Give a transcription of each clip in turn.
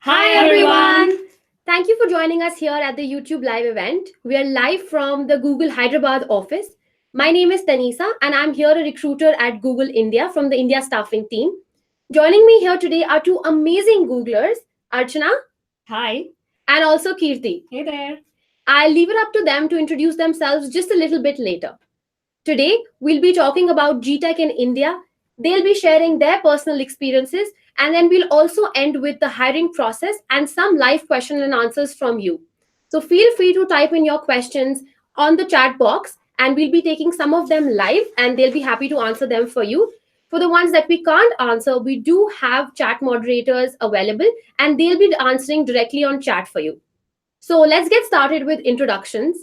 Hi everyone! Thank you for joining us here at the YouTube live event. We are live from the Google Hyderabad office. My name is Tanisa and I'm here a recruiter at Google India from the India staffing team. Joining me here today are two amazing Googlers, Archana Hi. and also Kirti. Hey there. I'll leave it up to them to introduce themselves just a little bit later. Today, we'll be talking about gTech in India. They'll be sharing their personal experiences, and then we'll also end with the hiring process and some live question and answers from you. So feel free to type in your questions on the chat box, and we'll be taking some of them live, and they'll be happy to answer them for you. For the ones that we can't answer, we do have chat moderators available, and they'll be answering directly on chat for you. So let's get started with introductions.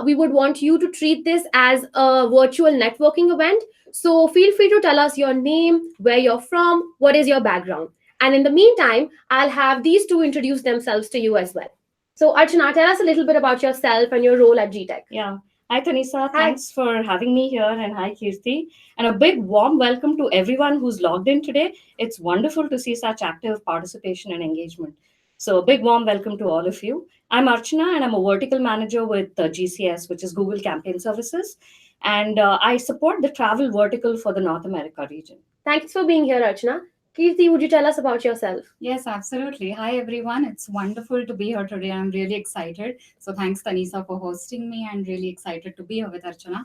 We would want you to treat this as a virtual networking event. So feel free to tell us your name, where you're from, what is your background. And in the meantime, I'll have these two introduce themselves to you as well. So Archana, tell us a little bit about yourself and your role at gTech. Yeah. Hi, Tanisa. Hi. Thanks for having me here. And hi, Kirti. And a big warm welcome to everyone who's logged in today. It's wonderful to see such active participation and engagement. So, a big warm welcome to all of you. I'm Archana and I'm a vertical manager with GCS, which is Google Campaign Services. And I support the travel vertical for the North America region. Thanks for being here, Archana. Kirti, would you tell us about yourself? Yes, absolutely. Hi, everyone. It's wonderful to be here today. I'm really excited. So, thanks, Tanisa, for hosting me, and really excited to be here with Archana.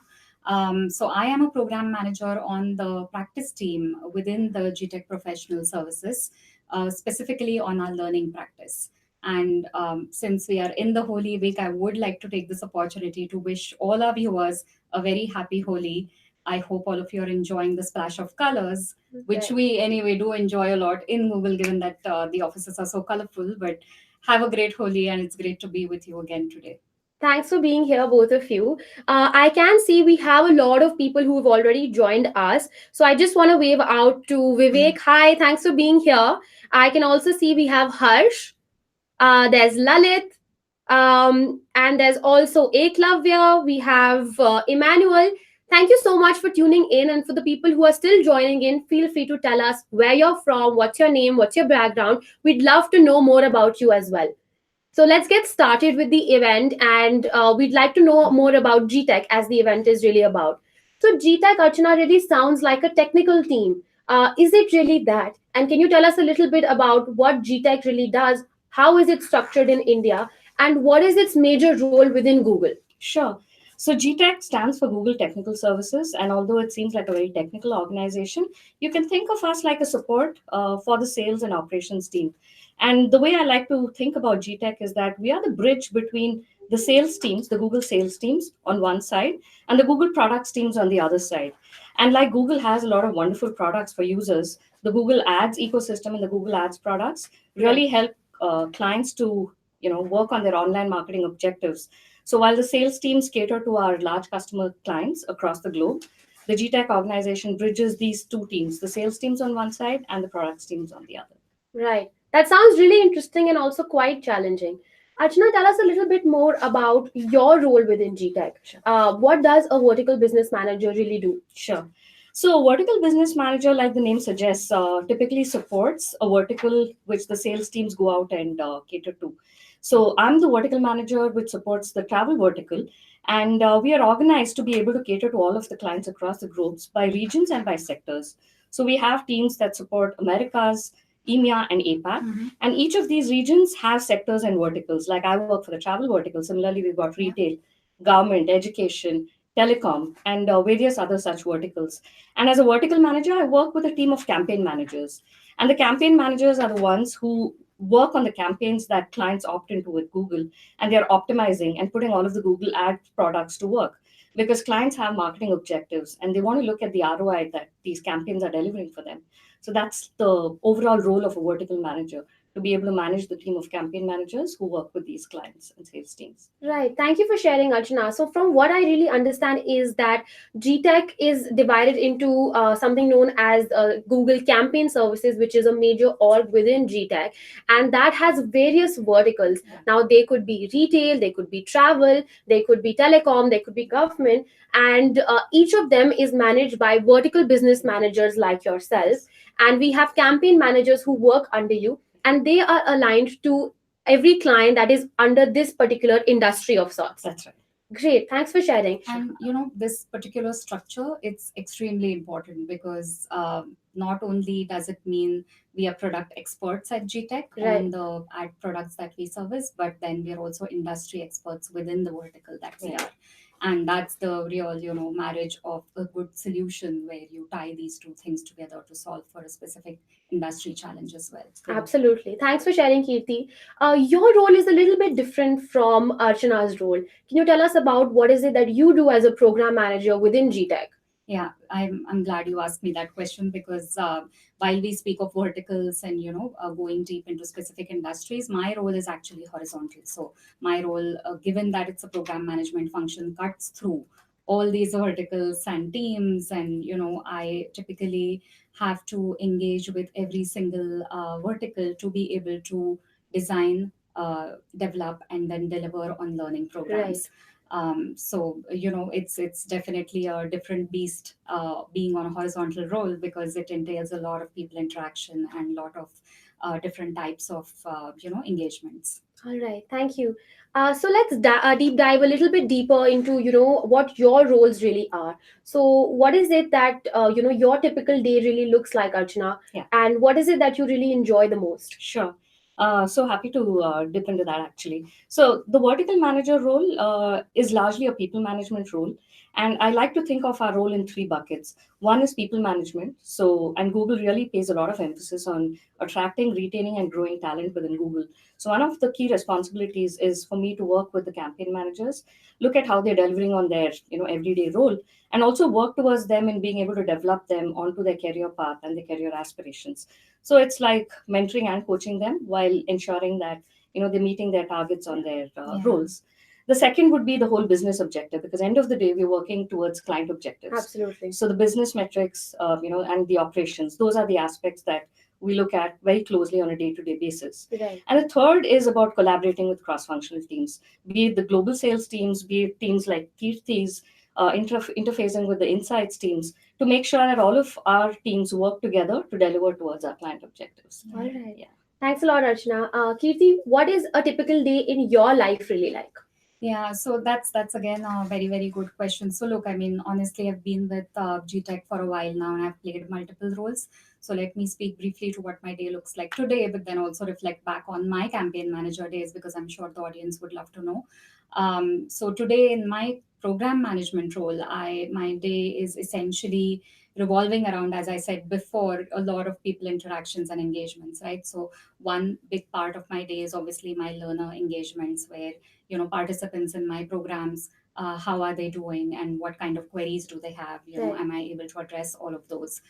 So, I am a program manager on the practice team within the gTech Professional Services, specifically on our learning practice. And since we are in the Holy Week, I would like to take this opportunity to wish all our viewers a very happy Holi. I hope all of you are enjoying the splash of colors, which we anyway do enjoy a lot in Google, given that the offices are so colorful. But have a great Holi, and it's great to be with you again today. Thanks for being here, both of you. I can see we have a lot of people who have already joined us. So I just want to wave out to Vivek. Hi, thanks for being here. I can also see we have Harsh. There's Lalit. And there's also Eklavya. We have Emmanuel. Thank you so much for tuning in. And for the people who are still joining in, feel free to tell us where you're from, what's your name, what's your background. We'd love to know more about you as well. So let's get started with the event, and we'd like to know more about gTech as the event is really about. So gTech, Archana, really sounds like a technical team. Is it really that? And can you tell us a little bit about what gTech really does? How is it structured in India? And what is its major role within Google? Sure. So gTech stands for Google Technical Services, and although it seems like a very technical organization, you can think of us like a support for the sales and operations team. And the way I like to think about gTech is that we are the bridge between the sales teams, the Google sales teams on one side, and the Google products teams on the other side. And like Google has a lot of wonderful products for users, the Google Ads ecosystem and the Google Ads products really help clients to work on their online marketing objectives. So while the sales teams cater to our large customer clients across the globe, the gTech organization bridges these two teams, the sales teams on one side and the products teams on the other. Right. That sounds really interesting and also quite challenging. Archana, tell us a little bit more about your role within gTech. Sure. What does a vertical business manager really do? Sure. So, a vertical business manager, like the name suggests, typically supports a vertical which the sales teams go out and cater to. So, I'm the vertical manager which supports the travel vertical, and we are organized to be able to cater to all of the clients across the groups by regions and by sectors. So, we have teams that support Americas, EMEA, and APAC. And each of these regions have sectors and verticals. Like I work for the travel vertical. Similarly, we've got retail, government, education, telecom, and various other such verticals. And as a vertical manager, I work with a team of campaign managers. And the campaign managers are the ones who work on the campaigns that clients opt into with Google. And they're optimizing and putting all of the Google ad products to work because clients have marketing objectives and they want to look at the ROI that these campaigns are delivering for them. So that's the overall role of a vertical manager, to be able to manage the team of campaign managers who work with these clients and sales teams. Right. Thank you for sharing, Archana. So, from what I really understand is that gTech is divided into something known as Google Campaign Services, which is a major org within gTech, and that has various verticals. Now, they could be retail, they could be travel, they could be telecom, they could be government, and each of them is managed by vertical business managers like yourself. And we have campaign managers who work under you. and they are aligned to every client that is under this particular industry of sorts. That's right. Great, thanks for sharing. And this particular structure, it's extremely important because not only does it mean we are product experts at gtech Right. on the ad products that we service, but then we are also industry experts within the vertical that we Yeah. are. And that's the real marriage of a good solution, where you tie these two things together to solve for a specific industry challenge as well. Absolutely. Thanks for sharing, Kirti. Your role is a little bit different from Archana's role. Can you tell us about what is it that you do as a program manager within gTech? Yeah, I'm glad you asked me that question, because while we speak of verticals and going deep into specific industries, my role is actually horizontal. So my role, given that it's a program management function, cuts through all these verticals and teams, and I typically have to engage with every single vertical to be able to design, develop, and then deliver on learning programs. So it's definitely a different beast, being on a horizontal role, because it entails a lot of people interaction and a lot of different types of engagements. All right, thank you. So let's deep dive a little bit deeper into what your roles really are. So what is it that your typical day really looks like, Archana, Yeah. and what is it that you really enjoy the most? Sure. So happy to dip into that actually. So the vertical manager role is largely a people management role, and I like to think of our role in three buckets. One is people management. So, and Google really pays a lot of emphasis on attracting, retaining, and growing talent within Google. So one of the key responsibilities is for me to work with the campaign managers, look at how they're delivering on their everyday role, and also work towards them in being able to develop them onto their career path and their career aspirations. So it's like mentoring and coaching them while ensuring that they're meeting their targets on their Yeah. roles. The second would be the whole business objective, because end of the day we're working towards client objectives. Absolutely. So the business metrics, and the operations, those are the aspects that we look at very closely on a day-to-day basis. Right. And the third is about collaborating with cross-functional teams, be it the global sales teams, be it teams like Kirti's, interfacing with the insights teams to make sure that all of our teams work together to deliver towards our client objectives. All right. Yeah. Thanks a lot, Archana. Kirti, what is a typical day in your life really like? Yeah, so that's again a very, very good question. So look, I mean, honestly, I've been with gtech for a while now, and I've played multiple roles. So let me speak briefly to what my day looks like today, but then also reflect back on my campaign manager days, because I'm sure the audience would love to know. So today, in my program management role, I my day is essentially revolving around, as I said before, a lot of people interactions and engagements, right? So one big part of my day is obviously my learner engagements, where participants in my programs, how are they doing, and what kind of queries do they have, Right. am I able to address all of those.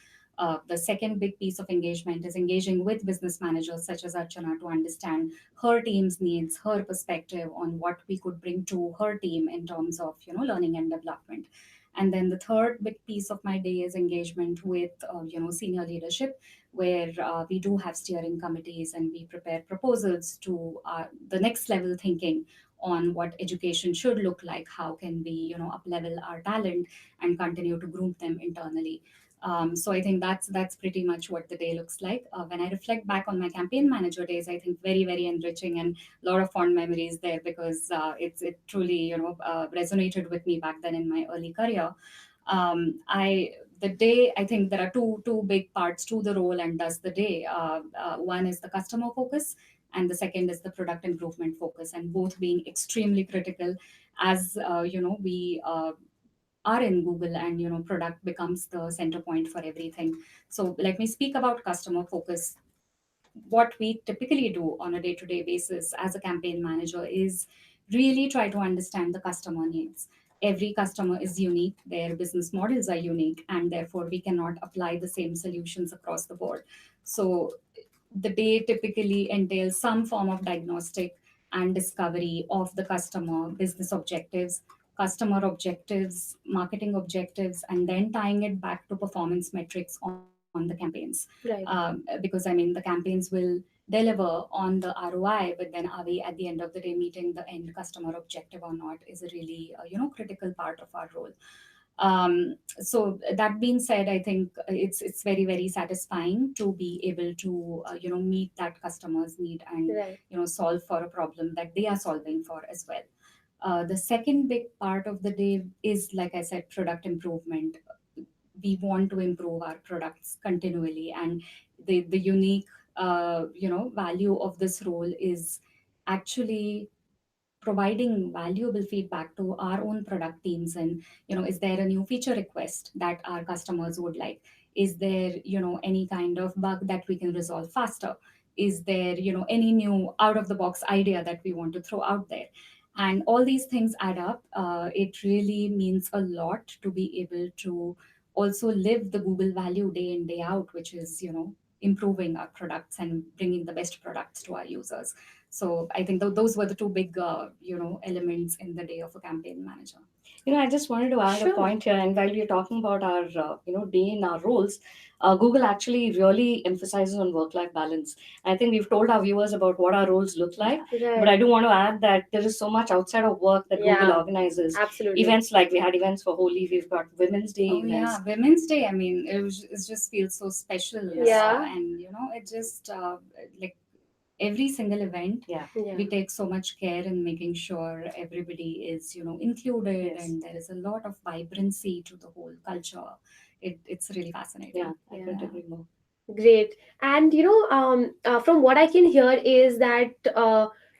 The second big piece of engagement is engaging with business managers such as Archana to understand her team's needs, her perspective on what we could bring to her team in terms of learning and development. And then the third big piece of my day is engagement with senior leadership, where we do have steering committees and we prepare proposals to the next level thinking on what education should look like, how can we up level our talent and continue to groom them internally. So I think that's pretty much what the day looks like. When I reflect back on my campaign manager days, I think very, very enriching and a lot of fond memories there, because it truly resonated with me back then in my early career. I The day, I think there are two big parts to the role and does the day. One is the customer focus, and the second is the product improvement focus, and both being extremely critical as we are in Google, and product becomes the center point for everything. So let me speak about customer focus. What we typically do on a day-to-day basis as a campaign manager is really try to understand the customer needs. Every customer is unique, their business models are unique, and therefore we cannot apply the same solutions across the board. So the day typically entails some form of diagnostic and discovery of the customer business objectives, customer objectives, marketing objectives, and then tying it back to performance metrics on the campaigns. Right. Because I mean, the campaigns will deliver on the ROI, but then are we at the end of the day meeting the end customer objective or not is a really critical part of our role. So that being said, I think it's very very satisfying to be able to meet that customer's need and Right. solve for a problem that they are solving for as well. The second big part of the day is, like I said, product improvement. We want to improve our products continually, and the unique value of this role is actually providing valuable feedback to our own product teams. And is there a new feature request that our customers would like? Is there any kind of bug that we can resolve faster? Is there any new out of the box idea that we want to throw out there? And all these things add up. It really means a lot to be able to also live the Google value day in day out, which is improving our products and bringing the best products to our users. So I think those were the two big, elements in the day of a campaign manager. I just wanted to add a Sure. point here. And while we're talking about our, day in our roles, Google actually really emphasizes on work-life balance. I think we've told our viewers about what our roles look like, but I Right. do want to add that there is so much outside of work that Google Yeah. organizes. Absolutely. Events like we had events for Holi, we've got Women's Day Oh events. yeah, Women's Day. I mean, it just feels so special. Yeah. And it just like every single event, Yeah. Yeah. we take so much care in making sure everybody is included, Yes. and there is a lot of vibrancy to the whole culture. It's really fascinating. Yeah, I couldn't Yeah. agree more. Great. And from what I can hear is that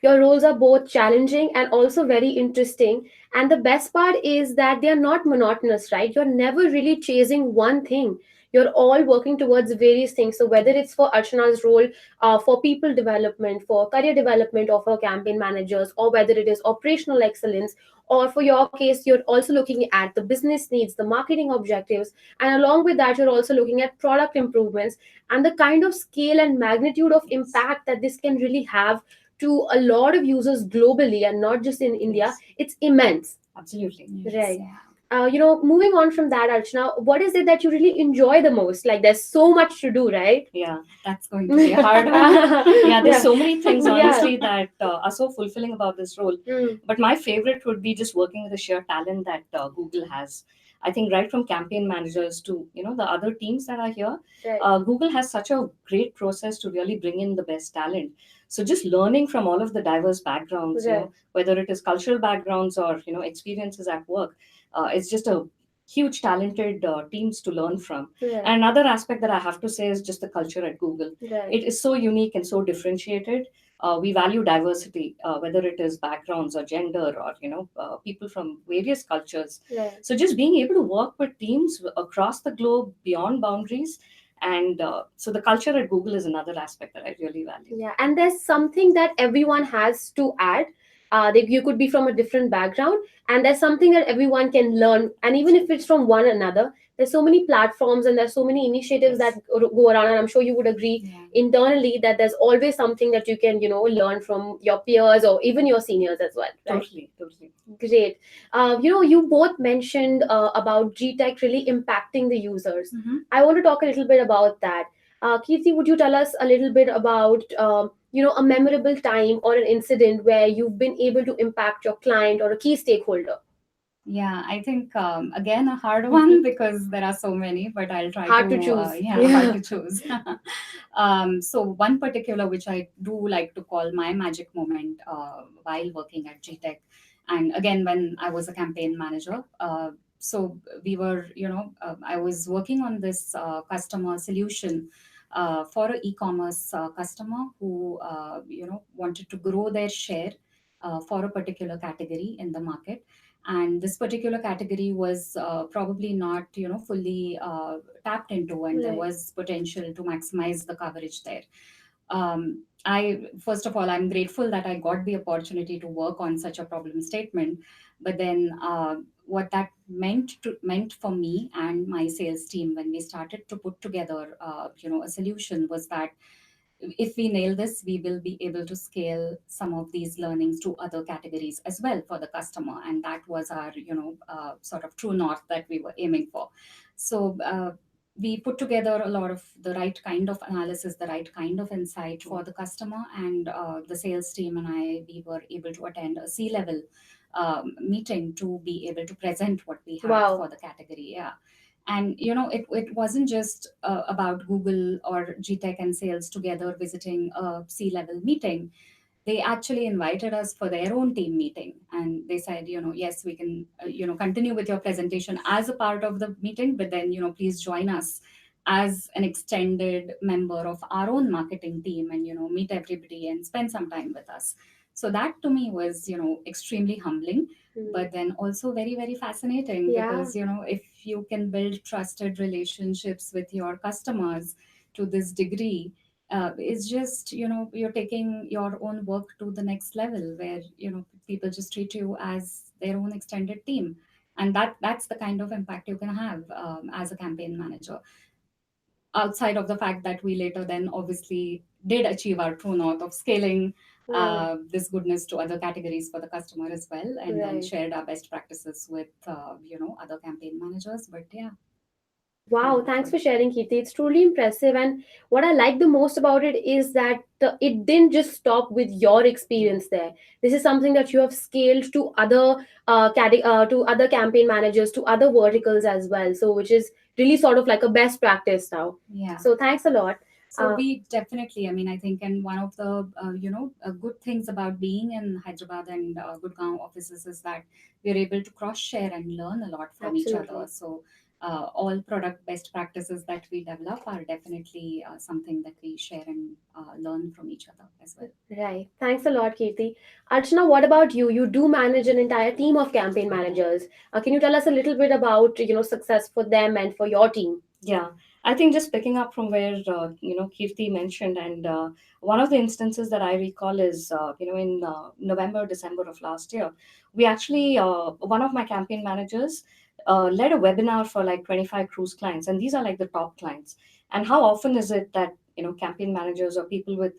your roles are both challenging and also very interesting. And the best part is that they are not monotonous, right? You're never really chasing one thing. You're all working towards various things. So whether it's for Archana's role, for people development, for career development of our campaign managers, or whether it is operational excellence, or for your case, you're also looking at the business needs, the marketing objectives, and along with that, you're also looking at product improvements and the kind of scale and magnitude of Yes. impact that this can really have to a lot of users globally and not just in India, Yes. it's immense. Absolutely. Yes, Right. yeah. Moving on from that, Archana, what is it that you really enjoy the most? Like, there's so much to do, right? Yeah. That's going to be a hard one. Yeah, there's Yeah. so many things, Yeah. honestly, that are so fulfilling about this role. Mm, But my favorite would be just working with the sheer talent that Google has. I think right from campaign managers to the other teams that are here, right. Google has such a great process to really bring in the best talent. So just learning from all of the diverse backgrounds, Right. whether it is cultural backgrounds or experiences at work, it's just a huge talented teams to learn from. Right. And another aspect that I have to say is just the culture at Google. Right. It is so unique and so differentiated. We value diversity, whether it is backgrounds or gender or people from various cultures. Right. So just being able to work with teams across the globe beyond boundaries, and so the culture at Google is another aspect that I really value. Yeah, and there's something that everyone has to add. You could be from a different background, and there's something that everyone can learn. And even if it's from one another, there's so many platforms and there's so many initiatives Yes. that go around. And I'm sure you would agree Yeah. internally that there's always something that you can, learn from your peers or even your seniors as well. Right? Totally, totally. Great. You both mentioned about gTech really impacting the users. Mhm. I want to talk a little bit about that. Kirti, would you tell us a little bit about, a memorable time or an incident where you've been able to impact your client or a key stakeholder? Yeah, I think again a hard one because there are so many, but I'll try Hard to to choose. yeah, hard to choose. So one particular which I do like to call my magic moment while working at gTech, and again when I was a campaign manager. So we were, I was working on this customer solution for an e-commerce customer who, wanted to grow their share for a particular category in the market, and this particular category was probably not fully tapped into, and there Right. was potential to maximize the coverage there. I First of all, I'm grateful that I got the opportunity to work on such a problem statement, but then what that meant for me and my sales team when we started to put together a solution was that if we nail this, we will be able to scale some of these learnings to other categories as well for the customer. And that was our, sort of true north that we were aiming for. So we put together a lot of the right kind of analysis, the right kind of insight for the customer, and the sales team and I, we were able to attend a C-level meeting to be able to present what we had Wow. for the category. Yeah. And it wasn't just about Google or gTech and sales together visiting a C-level meeting. They actually invited us for their own team meeting, and they said, yes, we can continue with your presentation as a part of the meeting, but then please join us as an extended member of our own marketing team, and meet everybody and spend some time with us. So that to me was extremely humbling, but then also very, very fascinating, Yeah. because if you can build trusted relationships with your customers to this degree, it's just you're taking your own work to the next level, where people just treat you as their own extended team, and that's the kind of impact you can have as a campaign manager, outside of the fact that we later then obviously did achieve our true north of scaling Wow. this goodness to other categories for the customer as well, and then Right. shared our best practices with other campaign managers. But yeah. Wow, thanks for sharing, Kirti. It's truly impressive. And what I like the most about it is that it didn't just stop with your experience there. This is something that you have scaled to to other campaign managers, to other verticals as well. So, which is really sort of like a best practice now. Yeah. So, thanks a lot. So we definitely, I mean, I think, and one of the good things about being in Hyderabad and Gurgaon offices is that we're able to cross share and learn a lot from each Absolutely. other. So all product best practices that we develop are definitely something that we share and learn from each other as well. Right. Thanks a lot, Kirti. Archana, what about you? You do manage an entire team of campaign managers. Can you tell us a little bit about success for them and for your team? Yeah, I think just picking up from where Kirti mentioned, and one of the instances that I recall is in November, December of last year, we actually one of my campaign managers led a webinar for like 25 cruise clients, and these are like the top clients. And how often is it that campaign managers or people with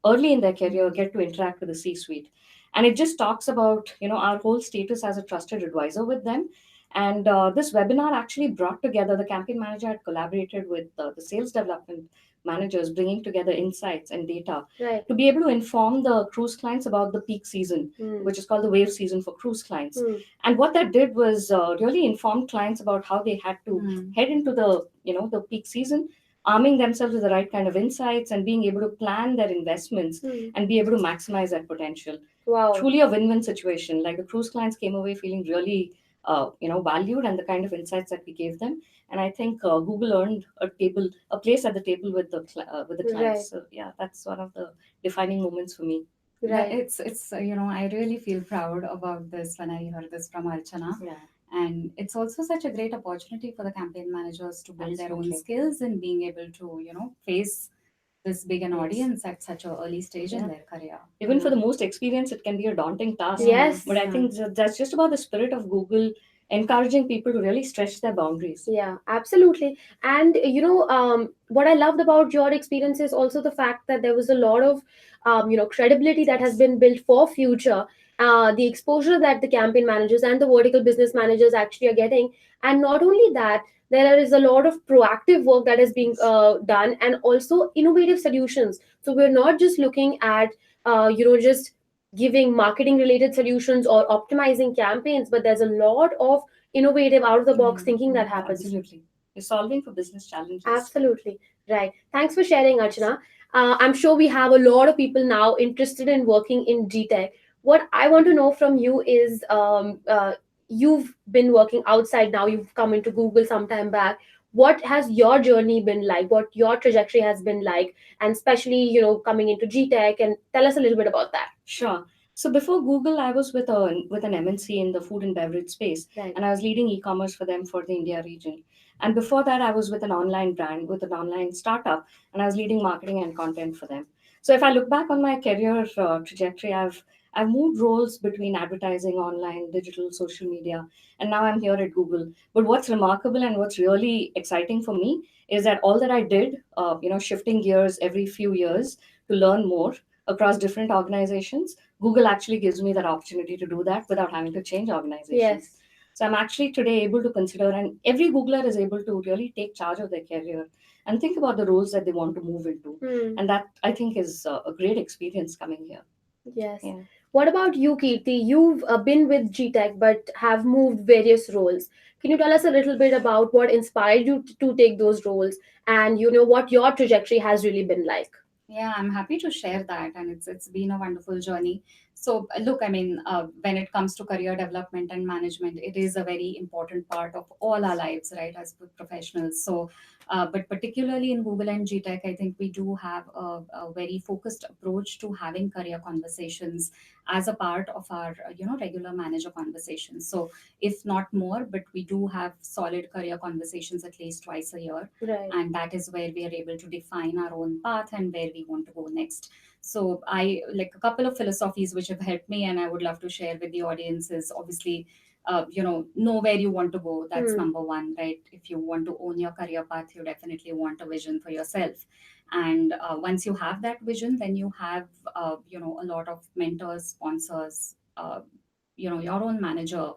early in their career get to interact with the C-suite? And it just talks about our whole status as a trusted advisor with them. And this webinar actually brought together, the campaign manager had collaborated with the sales development managers, bringing together insights and data Right. to be able to inform the cruise clients about the peak season, Hmm. which is called the wave season for cruise clients. Hmm. And what that did was really inform clients about how they had to Mm. head into the peak season, arming themselves with the right kind of insights and being able to plan their investments Hmm. and be able to maximize that potential. Wow. Truly a win-win situation. Like the cruise clients came away feeling really valued, and the kind of insights that we gave them. And I think Google earned a place at the table with the Right. clients. So yeah, that's one of the defining moments for me. That Right. it's I really feel proud about this when I heard this from Archana. Yeah, And it's also such a great opportunity for the campaign managers to build their own absolutely. skills and being able to face this big an Yes. audience at such an early stage in Yeah. their career. Even for Yeah. the most experienced, it can be a daunting task. Yes. But I think that's just about the spirit of Google encouraging people to really stretch their boundaries. Yeah, absolutely. And what I loved about your experience is also the fact that there was a lot of credibility that has been built for future. The exposure that the campaign managers and the vertical business managers actually are getting, and not only that, there is a lot of proactive work that is being done, and also innovative solutions. So we're not just looking at just giving marketing related solutions or optimizing campaigns, but there's a lot of innovative out of the box thinking that happens. Absolutely. You're solving for business challenges. Absolutely. Right. Thanks for sharing, Archana. I'm sure we have a lot of people now interested in working in gTech. What I want to know from you is you've been working outside now, you've come into Google some time back. What has your journey been like? What your trajectory has been like? And especially, coming into gTech, and tell us a little bit about that. Sure. So before Google, I was with an MNC in the food and beverage space, Right. and I was leading e-commerce for them for the India region. And before that, I was with an online brand, with an online startup, and I was leading marketing and content for them. So if I look back on my career trajectory, I've moved roles between advertising, online, digital, social media, and now I'm here at Google. But what's remarkable and what's really exciting for me is that all that I did, shifting gears every few years to learn more across different organizations, Google actually gives me that opportunity to do that without having to change organizations. Yes. So I'm actually today able to consider, and every Googler is able to really take charge of their career and think about the roles that they want to move into. Hmm. And that I think is a great experience coming here. Yes. Yeah. What about you, Kirti? You've been with gTech but have moved various roles. Can you tell us a little bit about what inspired you to take those roles, and what your trajectory has really been like? Yeah, I'm happy to share that, and it's been a wonderful journey. So, look, I mean, when it comes to career development and management, it is a very important part of all our lives, right, as professionals. So, but particularly in Google and GTech, I think we do have a very focused approach to having career conversations as a part of our, regular manager conversations. So, if not more, but we do have solid career conversations at least twice a year, Right. and that is where we are able to define our own path and where we want to go next. So I like a couple of philosophies which have helped me, and I would love to share with the audience is obviously know where you want to go. That's Hmm. number one, right? If you want to own your career path, you definitely want a vision for yourself. And once you have that vision, then you have a lot of mentors, sponsors, your own manager,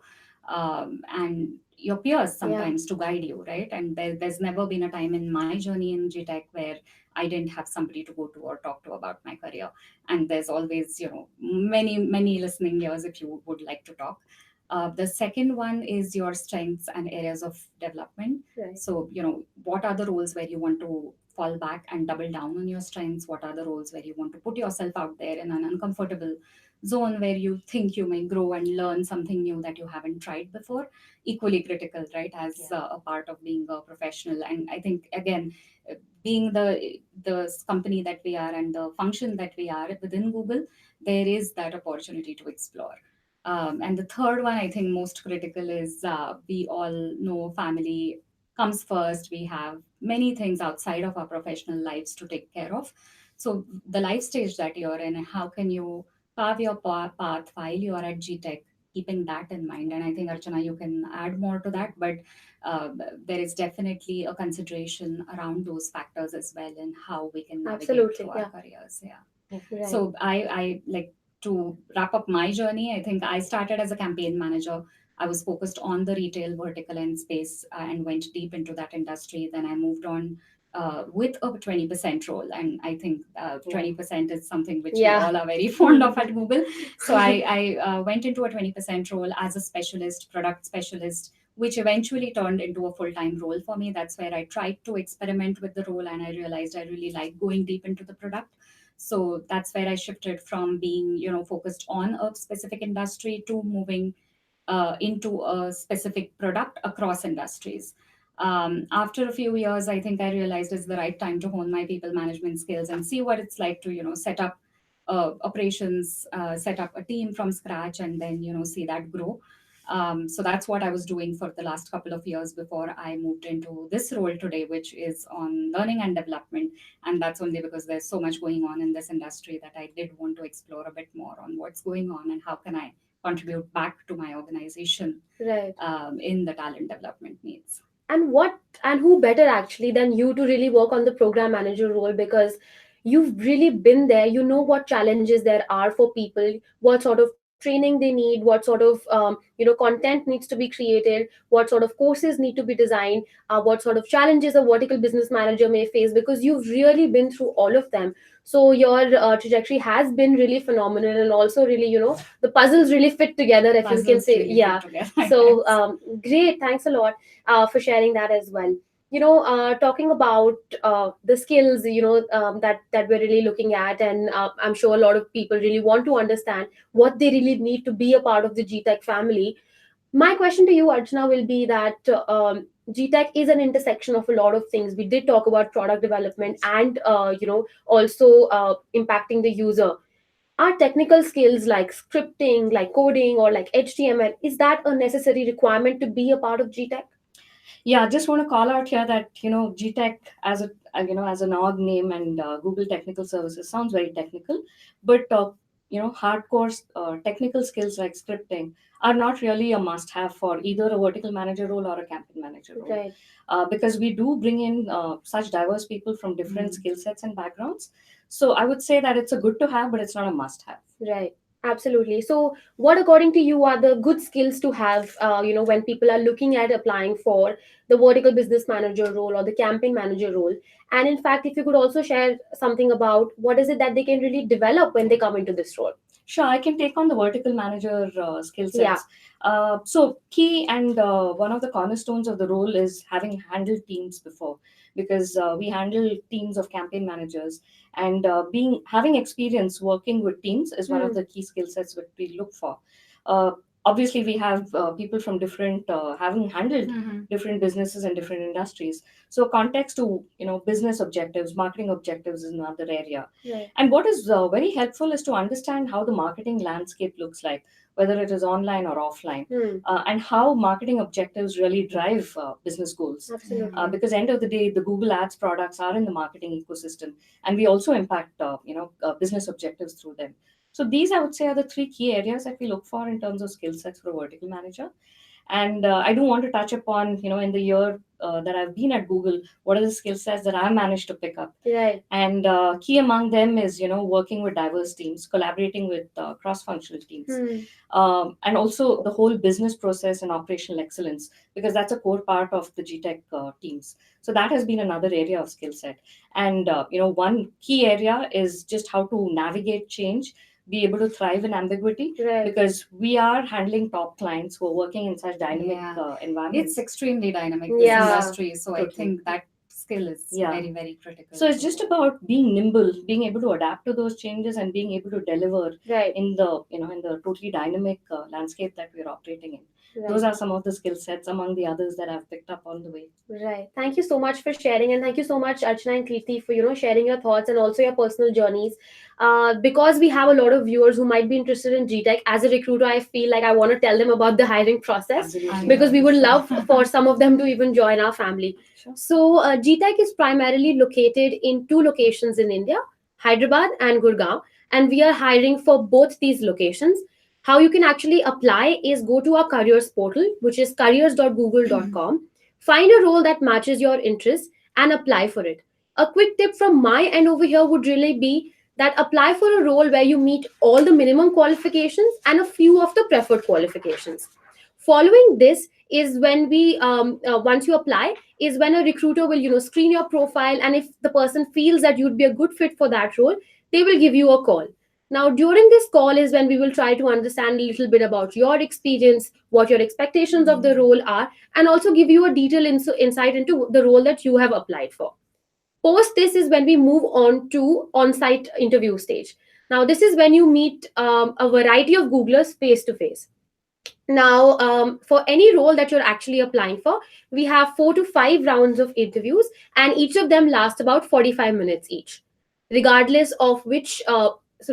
and your peers Yeah. sometimes to guide you, right? And there's never been a time in my journey in GTech where I didn't have somebody to go to or talk to about my career. And there's always, many listening ears if you would like to talk. The second one is your strengths and areas of development. Right. So, what are the roles where you want to fall back and double down on your strengths? What are the roles where you want to put yourself out there in an uncomfortable zone where you think you may grow and learn something new that you haven't tried before? Equally critical, right, as a part of being a professional. And I think, again, being the company that we are and the function that we are within Google, there is that opportunity to explore. And the third one, I think, most critical is we all know family comes first. We have many things outside of our professional lives to take care of. So the life stage that you're in, how can you carve your path while you are at GTech, keeping that in mind? And I think, Archana, you can add more to that, but uh, there is definitely a consideration around those factors as well and how we can navigate through Absolutely. our Yeah. careers. Yeah. Right. So I like to wrap up my journey. I think I started as a campaign manager. I was focused on the retail vertical and space, and went deep into that industry. Then I moved on with a 20% role. And I think 20% is something which we Yeah. all are very fond of at Google. So I went into a 20% role as a specialist, product specialist, which eventually turned into a full-time role for me. That's where I tried to experiment with the role, and I realized I really like going deep into the product. So that's where I shifted from being, focused on a specific industry to moving into a specific product across industries. After a few years, I think I realized it's the right time to hone my people management skills and see what it's like to, set up operations, set up a team from scratch, and then, see that grow. So that's what I was doing for the last couple of years before I moved into this role today, which is on learning and development. And that's only because there's so much going on in this industry that I did want to explore a bit more on what's going on and how can I contribute back to my organization Right. in the talent development needs. And what and who better actually than you to really work on the program manager role, because you've really been there. You know what challenges there are for people, what sort of training they need, what sort of content needs to be created, what sort of courses need to be designed, what sort of challenges a vertical business manager may face, because you've really been through all of them. So your trajectory has been really phenomenal, and also really, the puzzles really fit together, if you can Puzzles say. really fit Yeah. together, So yes. great, thanks a lot for sharing that as well. Talking about the skills, that we're really looking at, and I'm sure a lot of people really want to understand what they really need to be a part of the GTech family. My question to you, Archana, will be that GTech is an intersection of a lot of things. We did talk about product development and also impacting the user. Are technical skills like scripting, like coding, or like HTML, is that a necessary requirement to be a part of GTech? Yeah, I just want to call out here that GTech as a as an org name and Google Technical Services sounds very technical, but hardcore technical skills like scripting are not really a must-have for either a vertical manager role or a campaign manager role, Right. because we do bring in such diverse people from different Mm. skill sets and backgrounds. So I would say that it's a good to have, but it's not a must-have. Right. Absolutely. So, what according to you are the good skills to have, when people are looking at applying for the vertical business manager role or the campaign manager role? And in fact, if you could also share something about what is it that they can really develop when they come into this role? Sure, I can take on the vertical manager skill Yeah. sets. So, key and one of the cornerstones of the role is having handled teams before, because we handle teams of campaign managers, and being having experience working with teams is one of Hmm. the key skill sets that we look for. Uh, Obviously, we have people from different having handled Mm-hmm. different businesses and different industries. So, context to business objectives, marketing objectives is another area. Right. And what is very helpful is to understand how the marketing landscape looks like, whether it is online or offline, Hmm. and how marketing objectives really drive business goals. Absolutely. Because end of the day, the Google Ads products are in the marketing ecosystem, and we also impact business objectives through them. So these, I would say, are the three key areas that we look for in terms of skill sets for a vertical manager. And I do want to touch upon, in the year that I've been at Google, what are the skill sets that I managed to pick up. Right. And key among them is working with diverse teams, collaborating with cross-functional teams, Hmm. and also the whole business process and operational excellence, because that's a core part of the gtech teams. So that has been another area of skill set. And one key area is just how to navigate change, be able to thrive in ambiguity, Right. because we are handling top clients who are working in such dynamic Yeah. environments. It's extremely dynamic, this Yeah. industry. So I Totally. think that skill is Yeah. very, very critical. So it's just about being nimble, being able to adapt to those changes, and being able to deliver Right. in the in the totally dynamic landscape that we're operating in. Those Right. are some of the skill sets among the others that I've picked up on the way. Right. Thank you so much for sharing, and thank you so much, Archana and Kriti, for sharing your thoughts and also your personal journeys. Because we have a lot of viewers who might be interested in GTech. As a recruiter, I feel like I want to tell them about the hiring process Absolutely. because we would Sure. love for some of them to even join our family. Sure. So, gTech is primarily located in two locations in India, Hyderabad and Gurgaon, and we are hiring for both these locations. How you can actually apply is go to our careers portal, which is careers.google.com. Find a role that matches your interests and apply for it. A quick tip from my end over here would really be that apply for a role where you meet all the minimum qualifications and a few of the preferred qualifications. Following this is when we once you apply is when a recruiter will screen your profile, and if the person feels that you'd be a good fit for that role, they will give you a call. Now, during this call is when we will try to understand a little bit about your experience, what your expectations of the role are, and also give you a detailed insight into the role that you have applied for. Post this is when we move on to on-site interview stage. Now, this is when you meet a variety of Googlers face to face. Now, for any role that you're actually applying for, we have 4 to 5 rounds of interviews, and each of them last about 45 minutes each. Regardless of which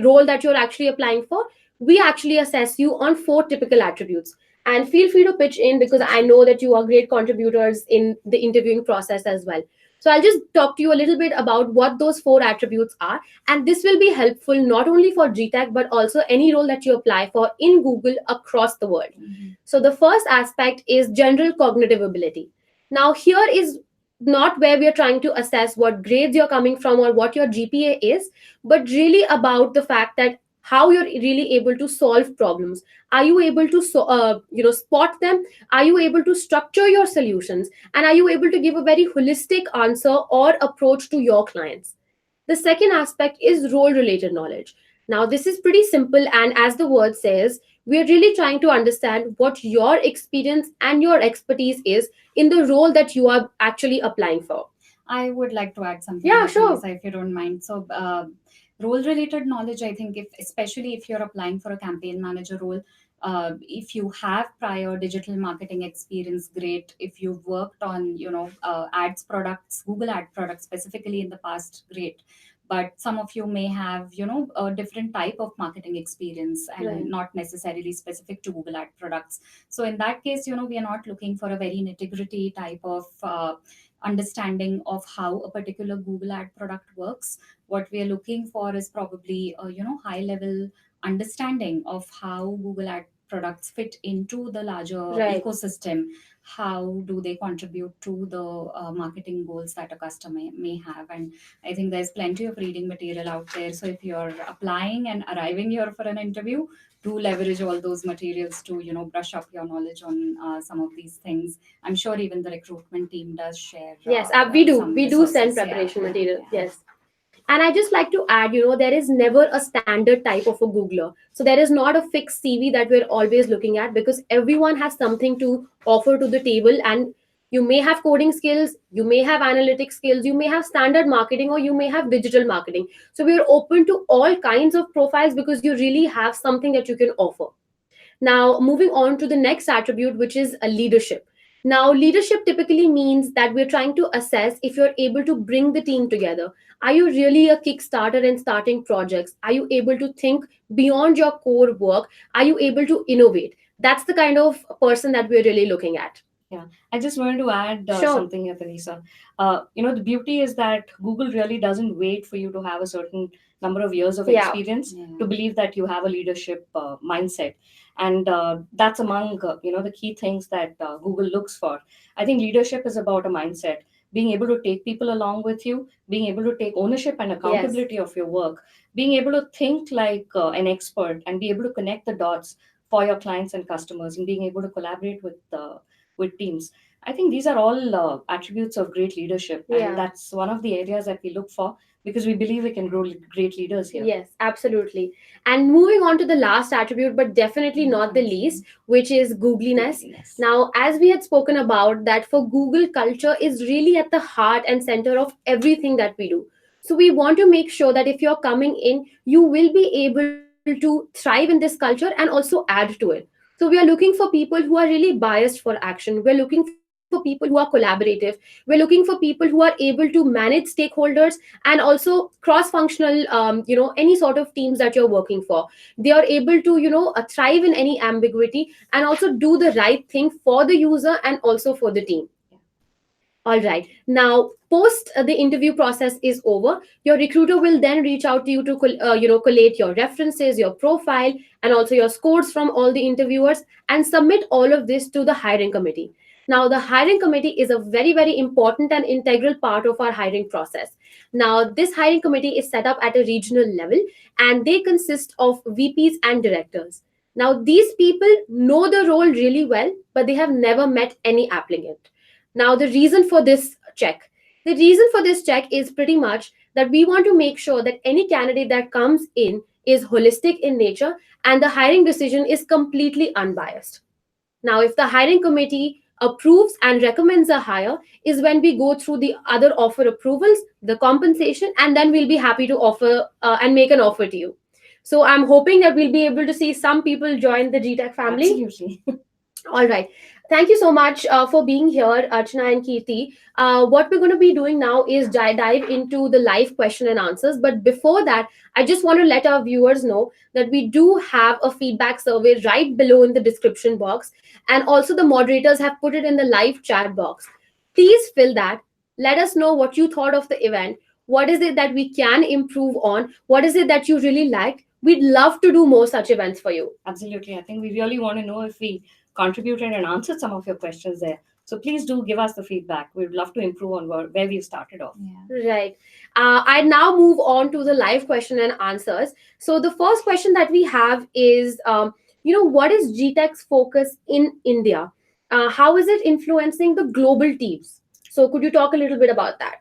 role that you're actually applying for, we actually assess you on 4 typical attributes. And feel free to pitch in because I know that you are great contributors in the interviewing process as well. So I'll just talk to you a little bit about what those 4 attributes are, and this will be helpful not only for GTech but also any role that you apply for in Google across the world. Mhm. So the first aspect is general cognitive ability. Now, here is not where we are trying to assess what grades you're coming from or what your GPA is, but really about the fact that how you're really able to solve problems. Are you able to spot them? Are you able to structure your solutions? And are you able to give a very holistic answer or approach to your clients? The second aspect is role related knowledge. Now, this is pretty simple, and as the word says, we're really trying to understand what your experience and your expertise is in the role that you are actually applying for. I would like to add something, Yeah, here, sure. Tanisa, if you don't mind. So, role-related knowledge, I think, if especially if you're applying for a campaign manager role, if you have prior digital marketing experience, great. If you've worked on, ads products, Google ad products specifically in the past, great. But some of you may have, a different type of marketing experience and Right. not necessarily specific to Google ad products. So in that case, we are not looking for a very nitty-gritty type of understanding of how a particular Google ad product works. What we are looking for is probably a high level understanding of how Google ad products fit into the larger Right. ecosystem? How do they contribute to the marketing goals that a customer may have? And I think there's plenty of reading material out there. So if you're applying and arriving here for an interview, do leverage all those materials to brush up your knowledge on some of these things. I'm sure even the recruitment team does share Yes, we do. some We do send resources. Yeah, preparation yeah, material. yeah. Yes. And I just like to add, there is never a standard type of a Googler. So there is not a fixed CV that we're always looking at, because everyone has something to offer to the table. And you may have coding skills, you may have analytic skills, you may have standard marketing, or you may have digital marketing. So we are open to all kinds of profiles because you really have something that you can offer. Now, moving on to the next attribute, which is a leadership. Now, leadership typically means that we're trying to assess if you're able to bring the team together. Are you really a kickstarter in starting projects? Are you able to think beyond your core work? Are you able to innovate? That's the kind of person that we're really looking at. Yeah, I just wanted to add Sure. something here, Teresa. The beauty is that Google really doesn't wait for you to have a certain number of years of Yeah. experience Yeah. to believe that you have a leadership mindset, and that's among the key things that Google looks for. I think leadership is about a mindset, being able to take people along with you, being able to take ownership and Yes. accountability of your work, being able to think like an expert, and be able to connect the dots for your clients and customers, and being able to collaborate with teams. I think these are all attributes of great leadership, and Yeah. that's one of the areas that we look for because we believe we can grow great leaders here. Yes, absolutely. And moving on to the last attribute, but definitely not the least, which is googliness. Googliness. Now, as we had spoken about, that for Google, culture is really at the heart and center of everything that we do. So we want to make sure that if you're coming in, you will be able to thrive in this culture and also add to it. So we are looking for people who are really biased for action. We're looking for people who are collaborative. We're looking for people who are able to manage stakeholders and also cross functional, any sort of teams that you're working for. They are able to thrive in any ambiguity and also do the right thing for the user and also for the team. All right. Now, post the interview process is over, your recruiter will then reach out to you to collate your references, your profile, and also your scores from all the interviewers, and submit all of this to the hiring committee. Now, the hiring committee is a very, very important and integral part of our hiring process. Now, this hiring committee is set up at a regional level, and they consist of VPs and directors. Now, these people know the role really well, but they have never met any applicant. Now, the reason for this check is pretty much that we want to make sure that any candidate that comes in is holistic in nature and the hiring decision is completely unbiased. Now, if the hiring committee approves and recommends a hire, is when we go through the other offer approvals, the compensation, and then we'll be happy to offer and make an offer to you. So I'm hoping that we'll be able to see some people join the gTech family. Absolutely. All right. Thank you so much for being here, Archana and Kirti. What we're going to be doing now is dive into the live question and answers. But before that, I just want to let our viewers know that we do have a feedback survey right below in the description box. And also, the moderators have put it in the live chat box. Please fill that. Let us know what you thought of the event. What is it that we can improve on? What is it that you really liked? We'd love to do more such events for you. Absolutely. I think we really want to know if we contributed and answered some of your questions there. So please do give us the feedback. We'd love to improve on where we've started off. Yeah. Right. I now move on to the live question and answers. So the first question that we have is, what is gTech's focus in India? How is it influencing the global teams? So could you talk a little bit about that?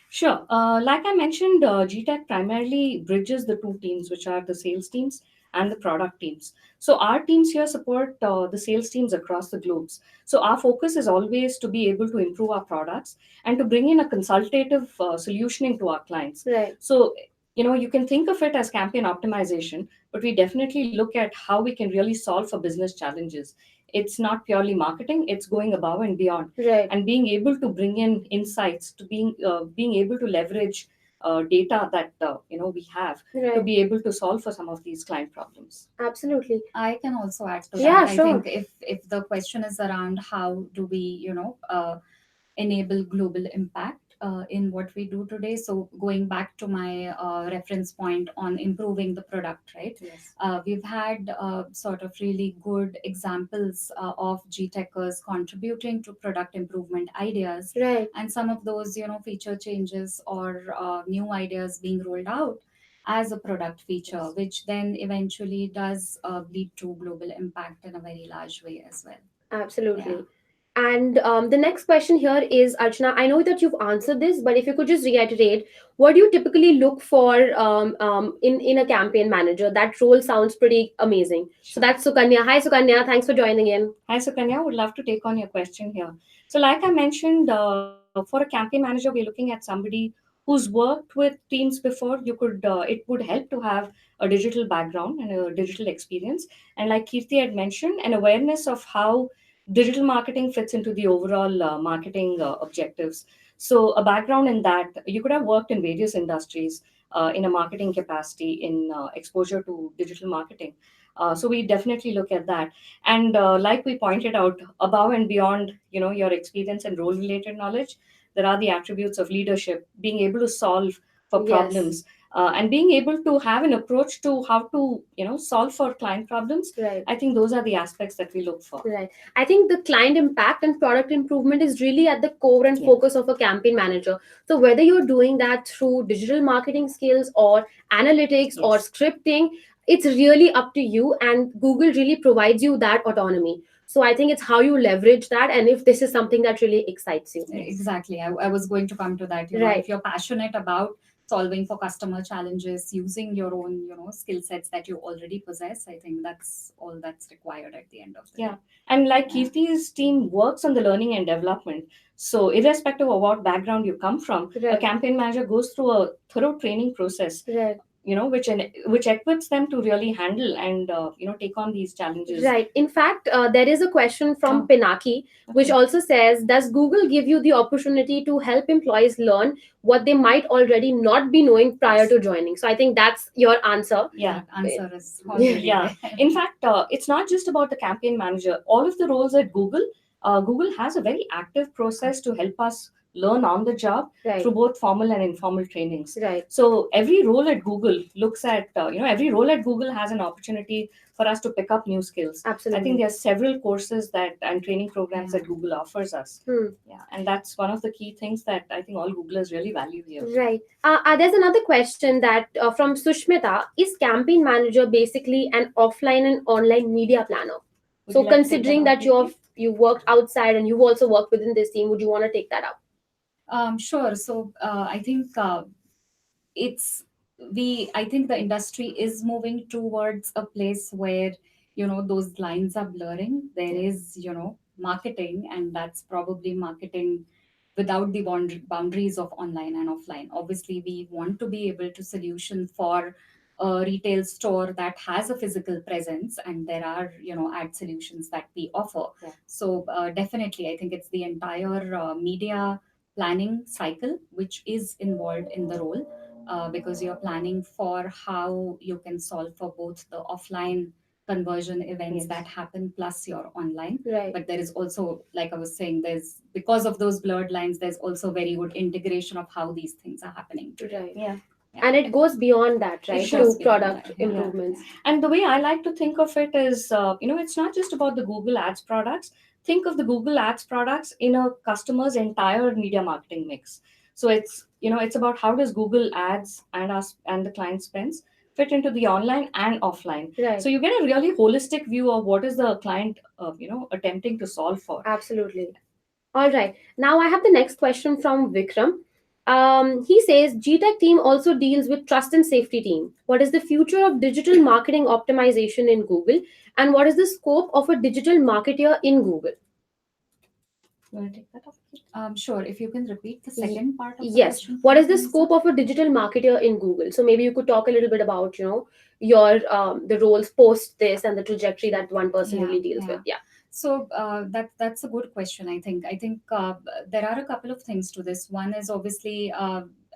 Sure. Like I mentioned, gTech primarily bridges the two teams, which are the sales teams and the product teams. So our teams here support the sales teams across the globes. So our focus is always to be able to improve our products and to bring in a consultative solutioning to our clients. Right. So you can think of it as campaign optimization, but we definitely look at how we can really solve for business challenges. It's not purely marketing; it's going above and beyond, Right. and being able to bring in insights, to being able to leverage data that we have to Right. be able to solve for some of these client problems. Absolutely. I can also add to Yeah, that. I sure. think if the question is around how do we enable global impact, in what we do today. So going back to my reference point on improving the product, right? Yes. We've had sort of really good examples of gTechers contributing to product improvement ideas, Right. and some of those, feature changes or new ideas being rolled out as a product feature, Yes. which then eventually does lead to global impact in a very large way as well. Yeah. Absolutely. And the next question here is, Archana, I know that you've answered this, but if you could just reiterate, what do you typically look for in a campaign manager? That role sounds pretty amazing. So Sure. that's Sukanya. Hi, Sukanya. Thanks for joining in. Hi, Sukanya. Would love to take on your question here. So, like I mentioned, for a campaign manager, we're looking at somebody who's worked with teams before. It would help to have a digital background and a digital experience. And like Kirti had mentioned, an awareness of how digital marketing fits into the overall marketing objectives. So, a background in that, you could have worked in various industries in a marketing capacity, in exposure to digital marketing. So we definitely look at that. And like we pointed out, above and beyond, your experience and role related knowledge, there are the attributes of leadership, being able to solve for Yes. problems, and being able to have an approach to how to solve for client problems. Right. I think those are the aspects that we look for. Right. I think the client impact and product improvement is really at the core and Yeah. focus of a campaign manager. So whether you're doing that through digital marketing skills or analytics or Yes. scripting, it's really up to you, and Google really provides you that autonomy. So I think it's how you leverage that, and if this is something that really excites you. Yes. Exactly. I was going to come to that. Right. If you're passionate about solving for customer challenges using your own, skill sets that you already possess, I think that's all that's required at the end of the Yeah. day. And like Yeah. Kirti's team works on the learning and development. So, irrespective of what background you come from, a Right. campaign manager goes through a thorough training process, Right. which equips them to really handle and take on these challenges. Right. In fact, there is a question from Oh, Pinaki, which okay. also says, does Google give you the opportunity to help employees learn what they might already not be knowing prior to joining? So I think that's your answer. Yeah. That answer is already Yeah. there. In fact, it's not just about the campaign manager. All of the roles at Google, Google has a very active process to help us learn on the job Right. through both formal and informal trainings. Right. So every role at Google every role at Google has an opportunity for us to pick up new skills. I Absolutely. think there are several courses and training programs Yeah. that Google offers us. Hmm. Yeah, and that's one of the key things that I think all Googlers really value here. Right. There's another question that from Sushmita: is campaign manager basically an offline and online media planner? Would So you like to take considering that on, that Kirti? you worked outside and you've also worked within this team, would you want to take that up? Sure. So I think it's I think the industry is moving towards a place where those lines are blurring. There Yeah. is marketing, and that's probably marketing without the boundaries of online and offline. Obviously, we want to be able to solution for a retail store that has a physical presence, and there are ad solutions that we offer. Yeah. So definitely, I think it's the entire media planning cycle which is involved in the role, because you're planning for how you can solve for both the offline conversion events Yes. that happen plus your online. Right. But there is also, like I was saying, there's, because of those blurred lines, there's also very good integration of how these things are happening today. Right. Yeah. Yeah. And it goes beyond that, right? goes To beyond product that, yeah. improvements. And the way I like to think of it is, it's not just about the Google Ads products. Think of the Google Ads products in a customer's entire media marketing mix. So it's about how does Google Ads and us and the client spends fit into the online and offline. Right. So you get a really holistic view of what is the client, attempting to solve for. Absolutely. All right. Now I have the next question from Vikram. He says gTech team also deals with trust and safety team. What is the future of digital marketing optimization in Google, and what is the scope of a digital marketer in Google? You want to take that up? Sure. If you can repeat the second part of the Yes. question. What is the please, scope Lisa? of a digital marketer in Google? So maybe you could talk a little bit about your the roles post this and the trajectory that one person Yeah, really deals yeah. with. Yeah. So that's a good question. I think there are a couple of things to this. One is obviously,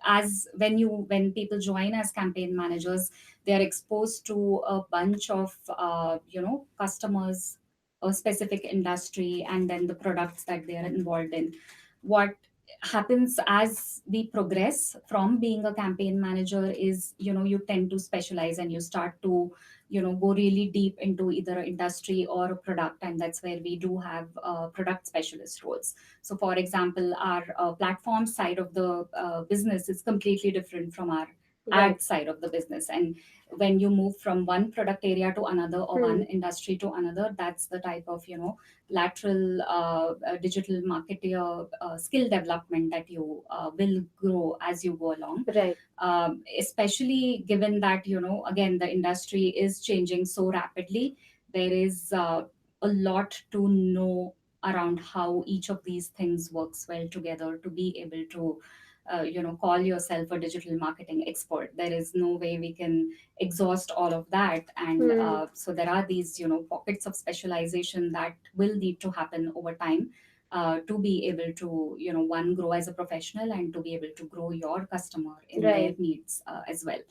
as when people join as campaign managers, they are exposed to a bunch of customers, a specific industry, and then the products that they are involved in. What happens as we progress from being a campaign manager is, you tend to specialize and you start to, go really deep into either an industry or a product. And that's where we do have product specialist roles. So for example, our platform side of the business is completely different from our Right. ad side of the business. And when you move from one product area to another or one Hmm. industry to another, that's the type of, lateral digital marketer skill development that you will grow as you go along. Right. Especially given that, again, the industry is changing so rapidly. There is a lot to know around how each of these things works well together to be able to call yourself a digital marketing expert. There is no way we can exhaust all of that. And Hmm. so there are these, pockets of specialization that will need to happen over time, to be able to, one, grow as a professional, and to be able to grow your customer in their Right. needs as well.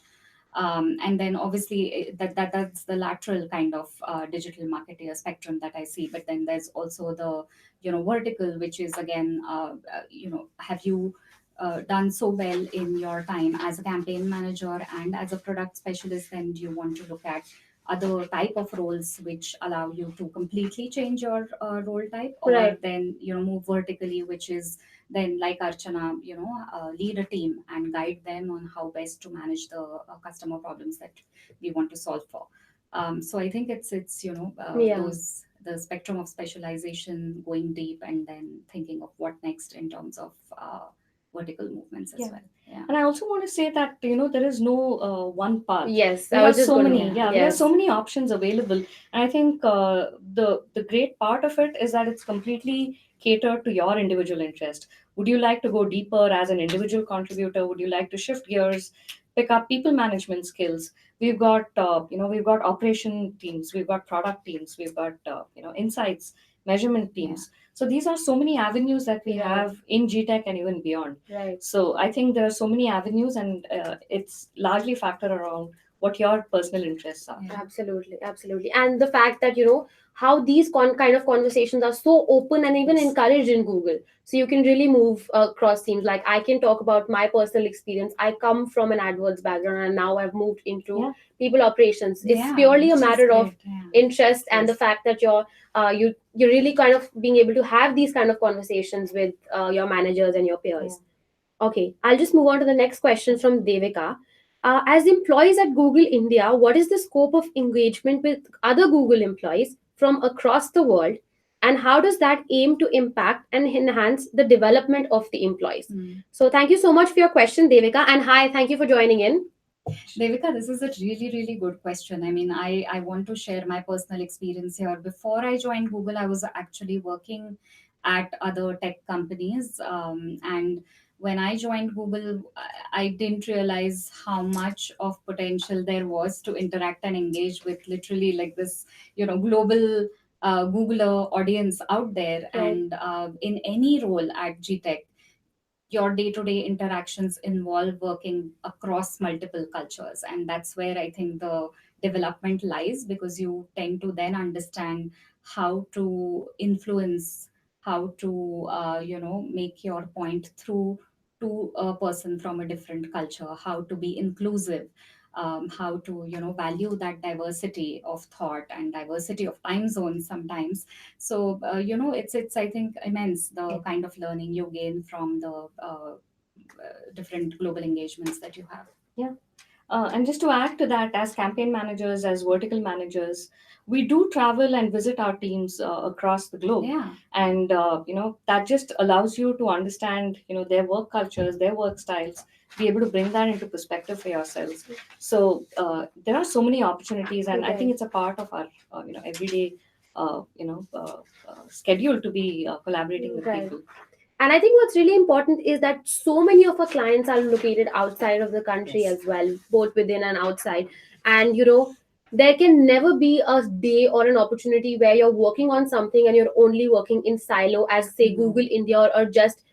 And then obviously that's the lateral kind of digital marketer spectrum that I see. But then there's also the, vertical, which is again, have you done so well in your time as a campaign manager and as a product specialist, then do you want to look at other type of roles which allow you to completely change your role type, or Right. then, move vertically, which is then, like Archana, lead a team and guide them on how best to manage the customer problems that we want to solve for. So I think it's Yeah. those, the spectrum of specialization, going deep, and then thinking of what next in terms of vertical movements as Yeah. well. Yeah. And I also want to say that there is no one path. Yes, We I have was just so going many, to. Yeah. we have Yes. so many options available, and I think the great part of it is that it's completely catered to your individual interest. Would you like to go deeper as an individual contributor? Would you like to shift gears, pick up people management skills? We've got operation teams, we've got product teams, we've got insights, measurement Yeah. teams. So these are so many avenues that we Right. have in gTech and even beyond. Right. So I think there are so many avenues, and it's largely factored around what your personal interests are. Yeah. Absolutely, absolutely. And the fact that, how these kind of conversations are so open and even Yes. encouraged in Google. So you can really move across teams. Like, I can talk about my personal experience. I come from an AdWords background and now I've moved into Yeah. people operations. It's Yeah, purely a which is matter of great. Yeah. interest and the Yes. fact that you're really kind of being able to have these kind of conversations with your managers and your peers. Okay, I'll just move on to the next question from Devika. As employees at Google India, what is the scope of engagement with other Google employees from across the world? And how does that aim to impact and enhance the development of the employees? Mm. So, thank you so much for your question, Devika. And hi, thank you for joining in. Devika, this is a really, really good question. I mean, I want to share my personal experience here. Before I joined Google, I was actually working at other tech companies. And when I joined Google, I didn't realize how much of potential there was to interact and engage with literally like this, global Googler audience out there. Right. And in any role at gTech, your day-to-day interactions involve working across multiple cultures, and that's where I think the development lies, because you tend to then understand how to influence, how to make your point through to a person from a different culture, how to be inclusive, how to value that diversity of thought and diversity of time zones sometimes. So it's I think immense, the kind of learning you gain from the different global engagements that you have. Yeah. And just to add to that, as campaign managers, as vertical managers, we do travel and visit our teams across the globe. Yeah. And that just allows you to understand their work cultures, their work styles, be able to bring that into perspective for yourselves. So there are so many opportunities, and I think Right. it's a part of our everyday schedule to be collaborating with Right. people. And I think what's really important is that so many of our clients are located outside of the country Yes. as well, both within and outside. And there can never be a day or an opportunity where you're working on something and you're only working in silo as say No. Google India, or just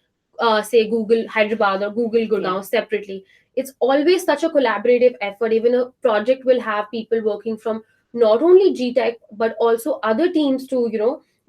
say Google Hyderabad or Google Gurgaon Yeah. separately. It's always such a collaborative effort. Even a project will have people working from not only gTech but also other teams to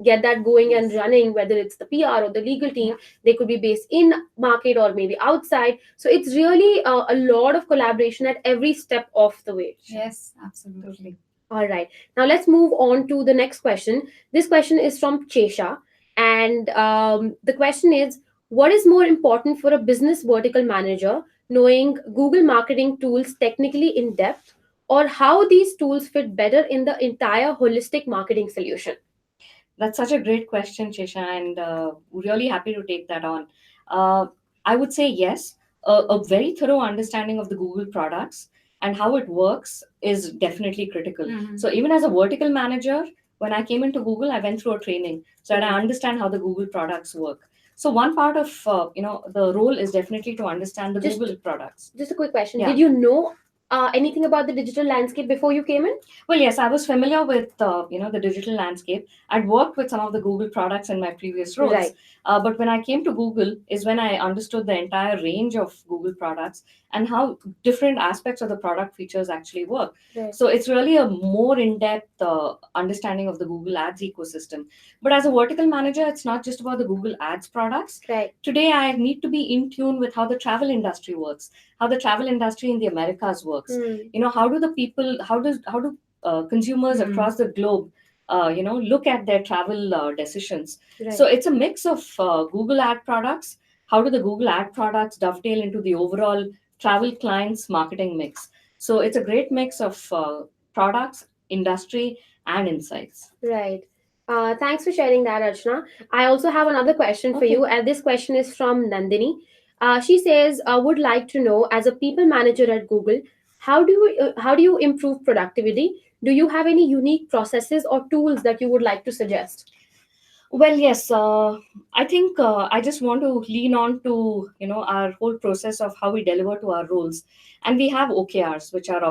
get that going and Yes. running, whether it's the PR or the legal team. Yeah. They could be based in market or maybe outside. So it's really a lot of collaboration at every step of the way. Yes, absolutely. All right. Now let's move on to the next question. This question is from Chesha. And the question is, what is more important for a business vertical manager, knowing Google marketing tools technically in depth, or how these tools fit better in the entire holistic marketing solution? That's such a great question, Chisha, and really happy to take that on. Uh, I would say yes, a very thorough understanding of the Google products and how it works is definitely critical. Mhm. So even as a vertical manager, when I came into Google, I went through a training so that I understand how the Google products work. So one part of the role is definitely to understand the Just Google products. just a quick question. Yeah. Did you know anything about the digital landscape before you came in? Well, yes, I was familiar with the digital landscape. I'd worked with some of the Google products in my previous roles, Right. but when I came to Google, is when I understood the entire range of Google products and how different aspects of the product features actually work. Right. So it's really a more in-depth understanding of the Google Ads ecosystem. But as a vertical manager, it's not just about the Google Ads products. Right. Today, I need to be in tune with how the travel industry works, how the travel industry in the Americas works. Hmm. How do the people, how do consumers Hmm. across the globe look at their travel decisions. Right. So it's a mix of Google ad products. How do the Google ad products dovetail into the overall travel clients marketing mix? So it's a great mix of products, industry, and insights. Right. Thanks for sharing that, Archana. I also have another question for Okay. you, and this question is from Nandini. She says, "Would like to know, as a people manager at Google, how do you improve productivity? Do you have any unique processes or tools that you would like to suggest?" Well, yes. I think I just want to lean on to our whole process of how we deliver to our roles, and we have OKRs, which are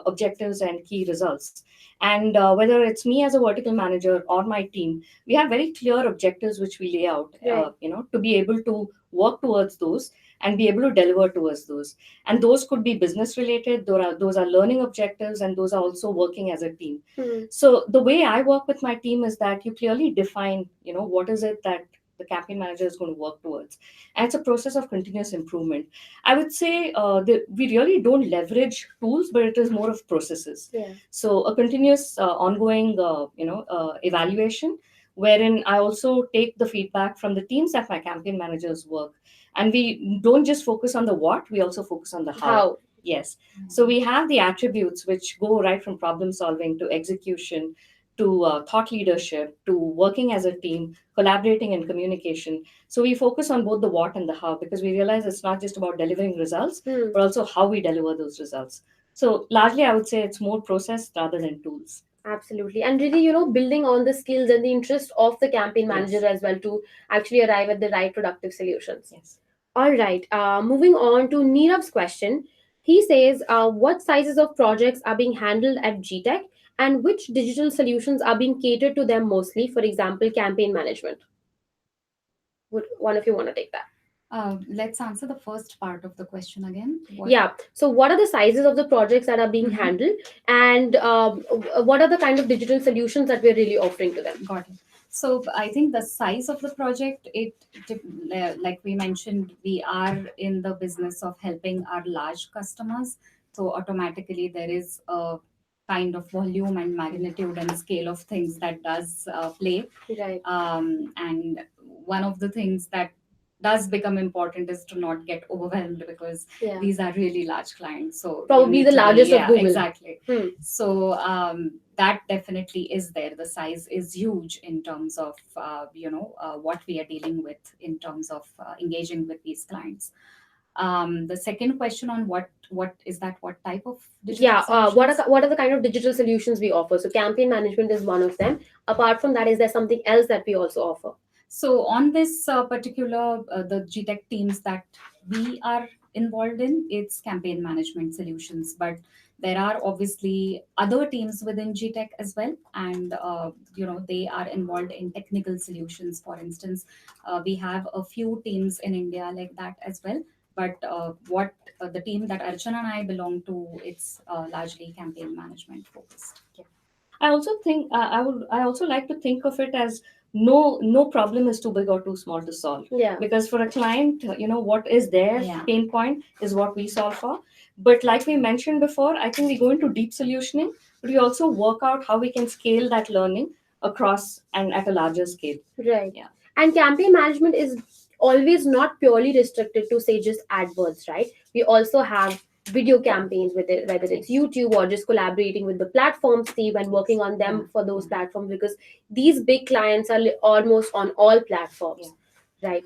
objectives and key results. And whether it's me as a vertical manager or my team, we have very clear objectives which we lay out. Right. To be able to work towards those and be able to deliver towards those. And those could be business related. Those are learning objectives, and those are also working as a team. Hmm. So the way I work with my team is that you clearly define, what is it that the campaign manager is going to work towards, and it's a process of continuous improvement. I would say we really don't leverage tools, but it is more of processes. Yeah. So a continuous, ongoing, evaluation, wherein I also take the feedback from the teams that my campaign managers work, and we don't just focus on the what, we also focus on the how. How? Yes. So we have the attributes which go right from problem solving to execution to thought leadership to working as a team, collaborating and communication. So we focus on both the what and the how because we realize it's not just about delivering results, Hmm. but also how we deliver those results. So largely, I would say it's more process rather than tools. Absolutely. And really, building on the skills and the interest of the campaign manager Yes. as well to actually arrive at the right productive solutions. Yes. All right. Moving on to Neerav's question. He says, what sizes of projects are being handled at gTech and which digital solutions are being catered to them mostly? For example, campaign management. Would one of you want to take that? Let's answer the first part of the question again. What? Yeah. So, what are the sizes of the projects that are being Mhm. handled, and what are the kind of digital solutions that we're really offering to them? Got it. So I think the size of the project, like we mentioned, we are in the business of helping our large customers. So automatically there is a kind of volume and magnitude and scale of things that does play. Right. And one of the things that does become important is to not get overwhelmed because Yeah. these are really large clients. So you Probably need the to be- largest of yeah, Google. exactly. Hmm. So that definitely is there. The size is huge in terms of what we are dealing with in terms of engaging with these clients. The second question on what is that? What type of digital Yeah. solutions? What are the kind of digital solutions we offer? So, campaign management is one of them. Apart from that, is there something else that we also offer? So on this particular the gtech teams that we are involved in, it's campaign management solutions, but there are obviously other teams within gtech as well, and they are involved in technical solutions. For instance, we have a few teams in india like that as well, but what the team that archana and I belong to, it's largely campaign management focused. Yeah. I also think I also like to think of it as no problem is too big or too small to solve, Yeah. because for a client, what is their Yeah. pain point is what we solve for. But like we mentioned before, I think we go into deep solutioning, but we also work out how we can scale that learning across and at a larger scale. Right. Yeah. And campaign management is always not purely restricted to say just AdWords, right? We also have video campaigns with it, whether it's YouTube or just collaborating with the platforms team and working on them for those platforms, because these big clients are almost on all platforms, right?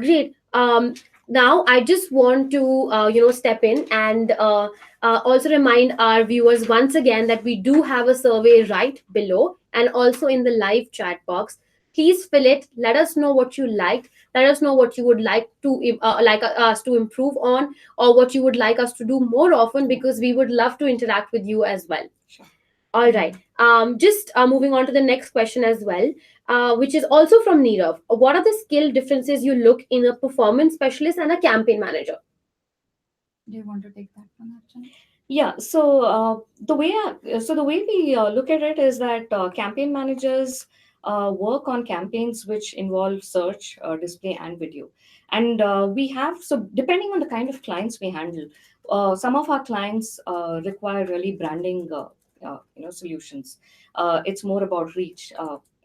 Great. Now I just want to step in and also remind our viewers once again that we do have a survey right below and also in the live chat box. Please fill it. Let us know what you liked. Let us know what you would like to us to improve on, or what you would like us to do more often, because we would love to interact with you as well. Sure. All right. Just moving on to the next question as well, which is also from Nirav. What are the skill differences you look in a performance specialist and a campaign manager? Do you want to take that one, Archana? Yeah, so the way we look at it is that campaign managers work on campaigns which involve search, display, and video, and we have, so depending on the kind of clients we handle, some of our clients require really branding, solutions. It's more about reach.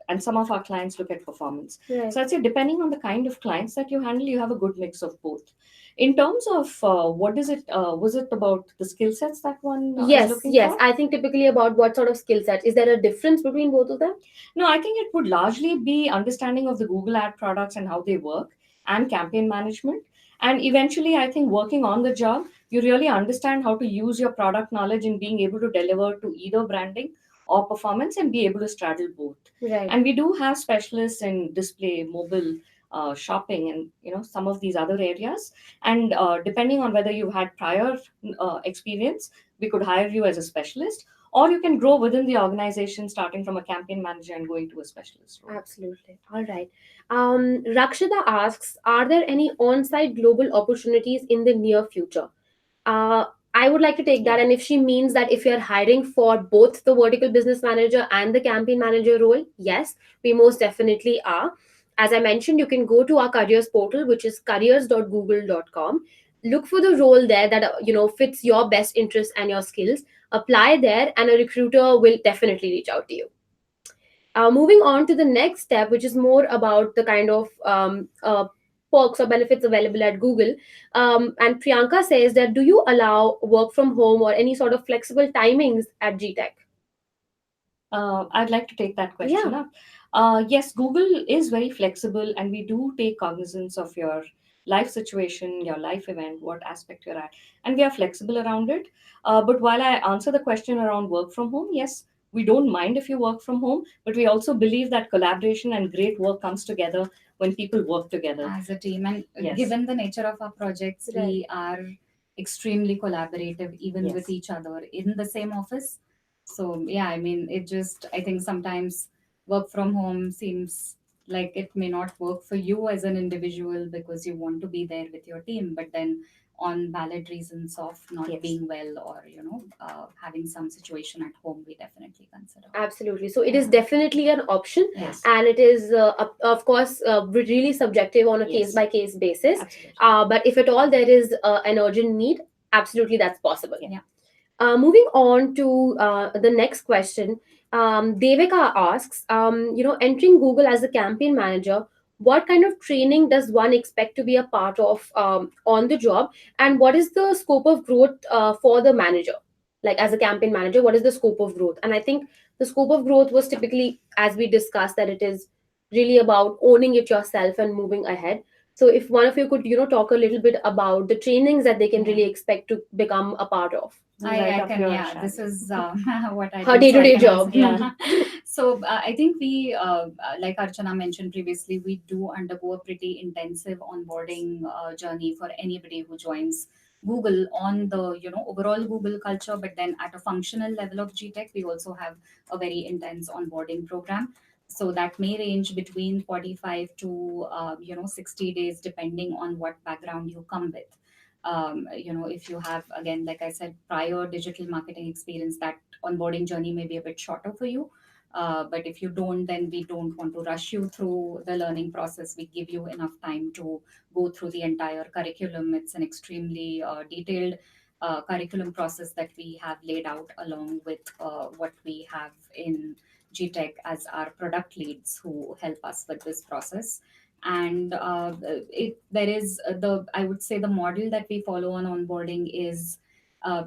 And some of our clients look at performance. Right. So I'd say depending on the kind of clients that you handle, you have a good mix of both. In terms of what is it? Was it about the skill sets that one is Yes, looking yes. for? I think typically about what sort of skill set. Is there a difference between both of them? No, I think it would largely be understanding of the Google ad products and how they work, and campaign management. And eventually, I think working on the job, you really understand how to use your product knowledge in being able to deliver to either branding or performance and be able to straddle both. Right. And we do have specialists in display, mobile, shopping, and some of these other areas. And depending on whether you had prior experience, we could hire you as a specialist, or you can grow within the organization starting from a campaign manager and going to a specialist role. Absolutely. All right. Rakshita asks, are there any on-site global opportunities in the near future? Uh, I would like to take that. And if she means that if you're hiring for both the vertical business manager and the campaign manager role, yes, we most definitely are. As I mentioned, you can go to our careers portal, which is careers.google.com. Look for the role there that fits your best interests and your skills. Apply there, and a recruiter will definitely reach out to you. Moving on to the next step, which is more about the kind of perks or benefits available at Google. And Priyanka says that, do you allow work from home or any sort of flexible timings at gTech? I'd like to take that question Yeah. up. Yes, Google is very flexible, and we do take cognizance of your life situation, your life event, what aspect you're at, and we are flexible around it. But while I answer the question around work from home, yes, we don't mind if you work from home, but we also believe that collaboration and great work comes together when people work together As a team. And Yes. given the nature of our projects, Right. we are extremely collaborative even with Yes. each other in the same office. So yeah, I mean, I think sometimes work from home seems like it may not work for you as an individual because you want to be there with your team, but then on valid reasons of not Yes. being well, or having some situation at home, we definitely consider. Absolutely. So it is Yeah. definitely an option, Yes. and it is, of course, really subjective on a Yes. case by case basis. Absolutely. But if at all there is an urgent need, absolutely that's possible. Yeah. Moving on to the next question, Devika asks, entering Google as a campaign manager, what kind of training does one expect to be a part of on the job, and what is the scope of growth for the manager? Like as a campaign manager, what is the scope of growth? And I think the scope of growth was typically, as we discussed, that it is really about owning it yourself and moving ahead. So if one of you could, talk a little bit about the trainings that they can really expect to become a part of. I Right can, your yeah, Shadi. this is what I Her do, so I day-to-day can job. answer. Yeah. So I think like Archana mentioned previously, we do undergo a pretty intensive onboarding journey for anybody who joins Google on the overall Google culture, but then at a functional level of gTech, we also have a very intense onboarding program. So that may range between 45 to 60 days, depending on what background you come with. If you have, again, like I said, prior digital marketing experience, that onboarding journey may be a bit shorter for you. But if you don't, then we don't want to rush you through the learning process. We give you enough time to go through the entire curriculum. It's an extremely detailed curriculum process that we have laid out along with what we have in gTech as our product leads who help us with this process. And there is I would say the model that we follow on onboarding is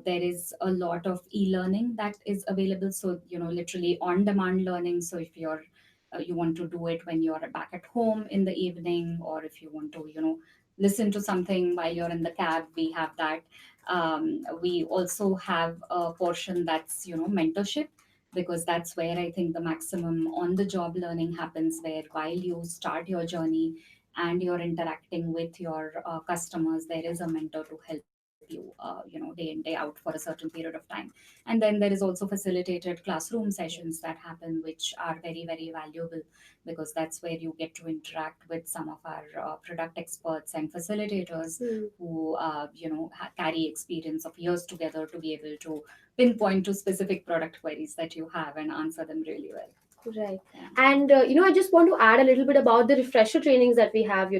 there is a lot of e-learning that is available. So, literally on-demand learning. So if you want to do it when you're back at home in the evening, or if you want to, listen to something while you're in the cab, we have that. We also have a portion that's, mentorship, because that's where I think the maximum on the job learning happens, where while you start your journey and you're interacting with your customers, there is a mentor to help you, day in, day out for a certain period of time. And then there is also facilitated classroom sessions that happen, which are very, very valuable, because that's where you get to interact with some of our product experts and facilitators who, carry experience of years together to be able to pinpoint to specific product queries that you have and answer them really well. Right. Yeah. And, I just want to add a little bit about the refresher trainings that we have,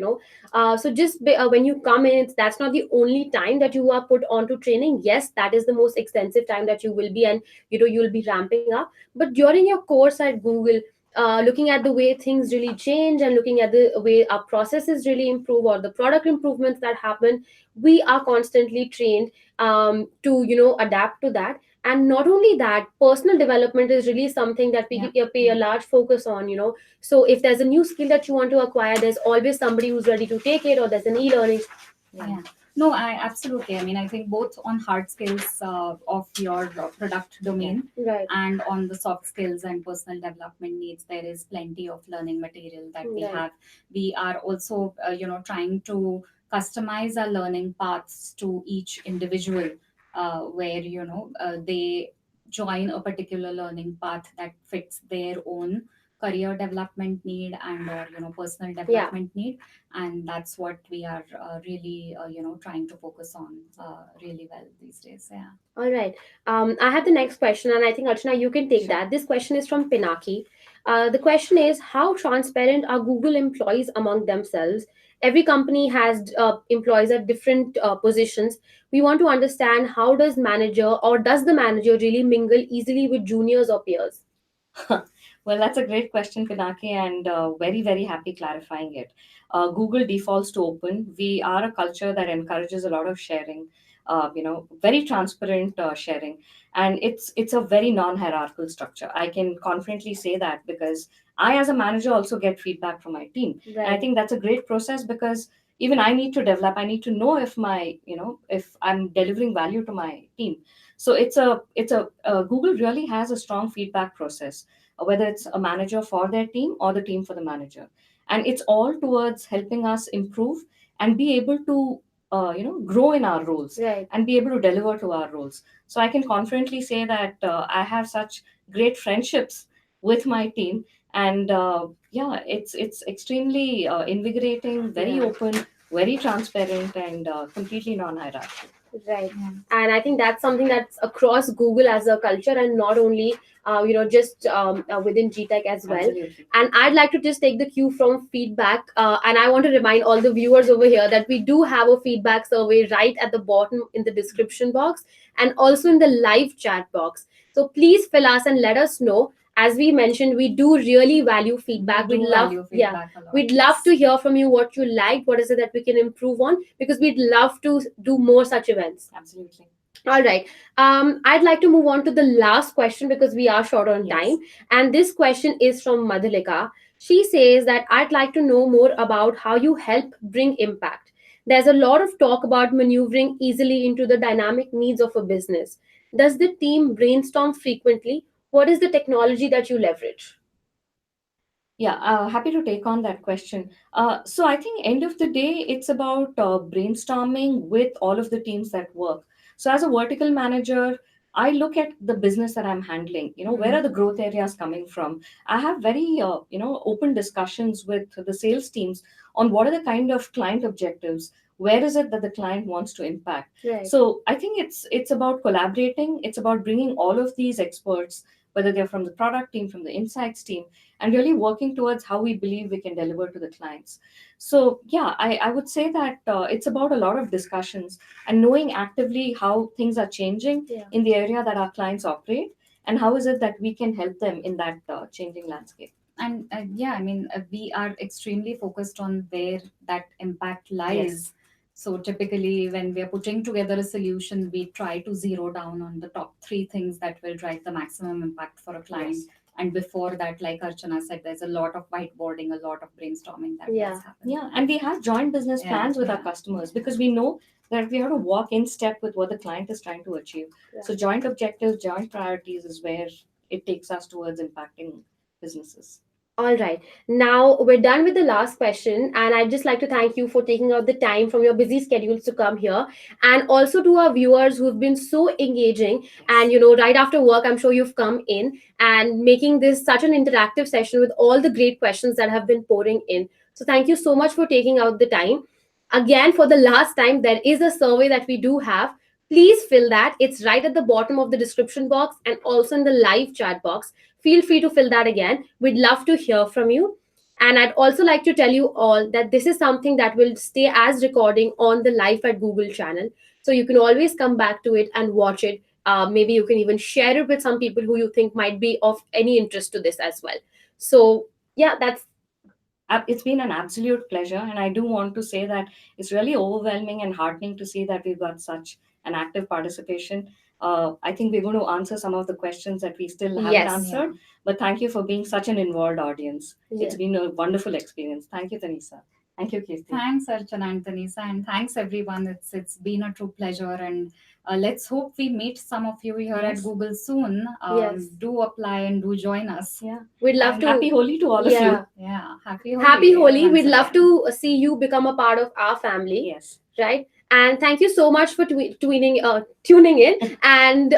So just when you come in, that's not the only time that you are put onto training. Yes, that is the most extensive time that you will be, and, you'll be ramping up. But during your course at Google, looking at the way things really change and looking at the way our processes really improve or the product improvements that happen, we are constantly trained to, adapt to that. And not only that, personal development is really something that we pay a large focus on. So if there's a new skill that you want to acquire, there's always somebody who's ready to take it, or there's an e-learning. Yeah. No, I absolutely. I mean, I think both on hard skills of your product domain, Right. and on the soft skills and personal development needs, there is plenty of learning material that we Right. have. We are also, trying to customize our learning paths to each individual, where, they join a particular learning path that fits their own career development need and or personal development need. And that's what we are really trying to focus on really well these days. Yeah. All right. I have the next question, and I think Archana, you can take that. This question is from Pinaki. The question is, how transparent are Google employees among themselves? Every company has employees at different positions. We want to understand, how does manager or does the manager really mingle easily with juniors or peers? Well, that's a great question, Pinaki, and very, very happy clarifying it. Google defaults to open. We are a culture that encourages a lot of sharing, very transparent sharing, and it's a very non-hierarchical structure. I can confidently say that because I, as a manager, also get feedback from my team, and I Right. think that's a great process because even I need to develop. I need to know if if I'm delivering value to my team. So it's a Google really has a strong feedback process, whether it's a manager for their team or the team for the manager, and it's all towards helping us improve and be able to grow in our roles Right. and be able to deliver to our roles. So I can confidently say that I have such great friendships with my team, and yeah, it's extremely invigorating, very Yeah. open, very transparent, and completely non-hierarchical. Right. Yeah. And I think that's something that's across Google as a culture, and not only just within gTech as well. Absolutely. And I'd like to just take the cue from feedback, and I want to remind all the viewers over here that we do have a feedback survey right at the bottom in the description box, and also in the live chat box. So please fill us and let us know. As we mentioned, we do really value feedback. We We'd do love, value yeah, feedback a lot. we'd love Yes. to hear from you what you liked, what is it that we can improve on, because we'd love to do more such events. Absolutely. All right. I'd like to move on to the last question because we are short on Yes. time. And this question is from Madhulika. She says that I'd like to know more about how you help bring impact. There's a lot of talk about maneuvering easily into the dynamic needs of a business. Does the team brainstorm frequently? What is the technology that you leverage? Yeah, happy to take on that question. So I think end of the day, it's about brainstorming with all of the teams that work. So as a vertical manager, I look at the business that I'm handling. Where are the growth areas coming from? I have very open discussions with the sales teams on what are the kind of client objectives, where is it that the client wants to impact. Right. So I think it's about collaborating. It's about bringing all of these experts, whether they're from the product team, from the insights team, and really working towards how we believe we can deliver to the clients. So yeah, I would say that it's about a lot of discussions and knowing actively how things are changing Yeah. in the area that our clients operate, and how is it that we can help them in that changing landscape. And yeah, I mean, we are extremely focused on where that impact lies. Yes. So typically, when we are putting together a solution, we try to zero down on the top three things that will drive the maximum impact for a client. Yes. And before that, like Archana said, there's a lot of whiteboarding, a lot of brainstorming that Yeah. does happen. Yeah, and we have joint business Yeah, plans with our yeah. customers because we know that we have to walk in step with what the client is trying to achieve. Yeah. So joint objectives, joint priorities is where it takes us towards impacting businesses. All right. Now we're done with the last question, and I'd just like to thank you for taking out the time from your busy schedules to come here, and also to our viewers who've been so engaging. And right after work, I'm sure you've come in and making this such an interactive session with all the great questions that have been pouring in. So thank you so much for taking out the time. Again, for the last time, there is a survey that we do have. Please fill that. It's right at the bottom of the description box and also in the live chat box. Feel free to fill that again. We'd love to hear from you. And I'd also like to tell you all that this is something that will stay as recording on the Life at Google channel. So you can always come back to it and watch it. Maybe you can even share it with some people who you think might be of any interest to this as well. So, yeah, that's It's been an absolute pleasure, and I do want to say that it's really overwhelming and heartening to see that we've got such an active participation. I think we're going to answer some of the questions that we still haven't Yes. answered, but thank you for being such an involved audience. Yeah. It's been a wonderful experience. Thank you, Tanisa. Thank you, Kirti. Thanks, Archana and Tanisa, and thanks everyone. It's been a true pleasure, and let's hope we meet some of you here Yes. at Google soon. Yes. Do apply and do join us. Yeah. we'd love And to. happy Holi to all of Yeah. you. Yeah, happy Holi. Happy Holi. once We'd love again. to see you become a part of our family. Yes. Right? And thank you so much for tuning in. And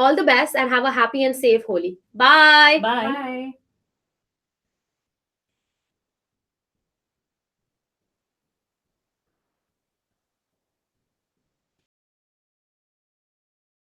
all the best, and have a happy and safe Holi. Bye. Bye. Bye.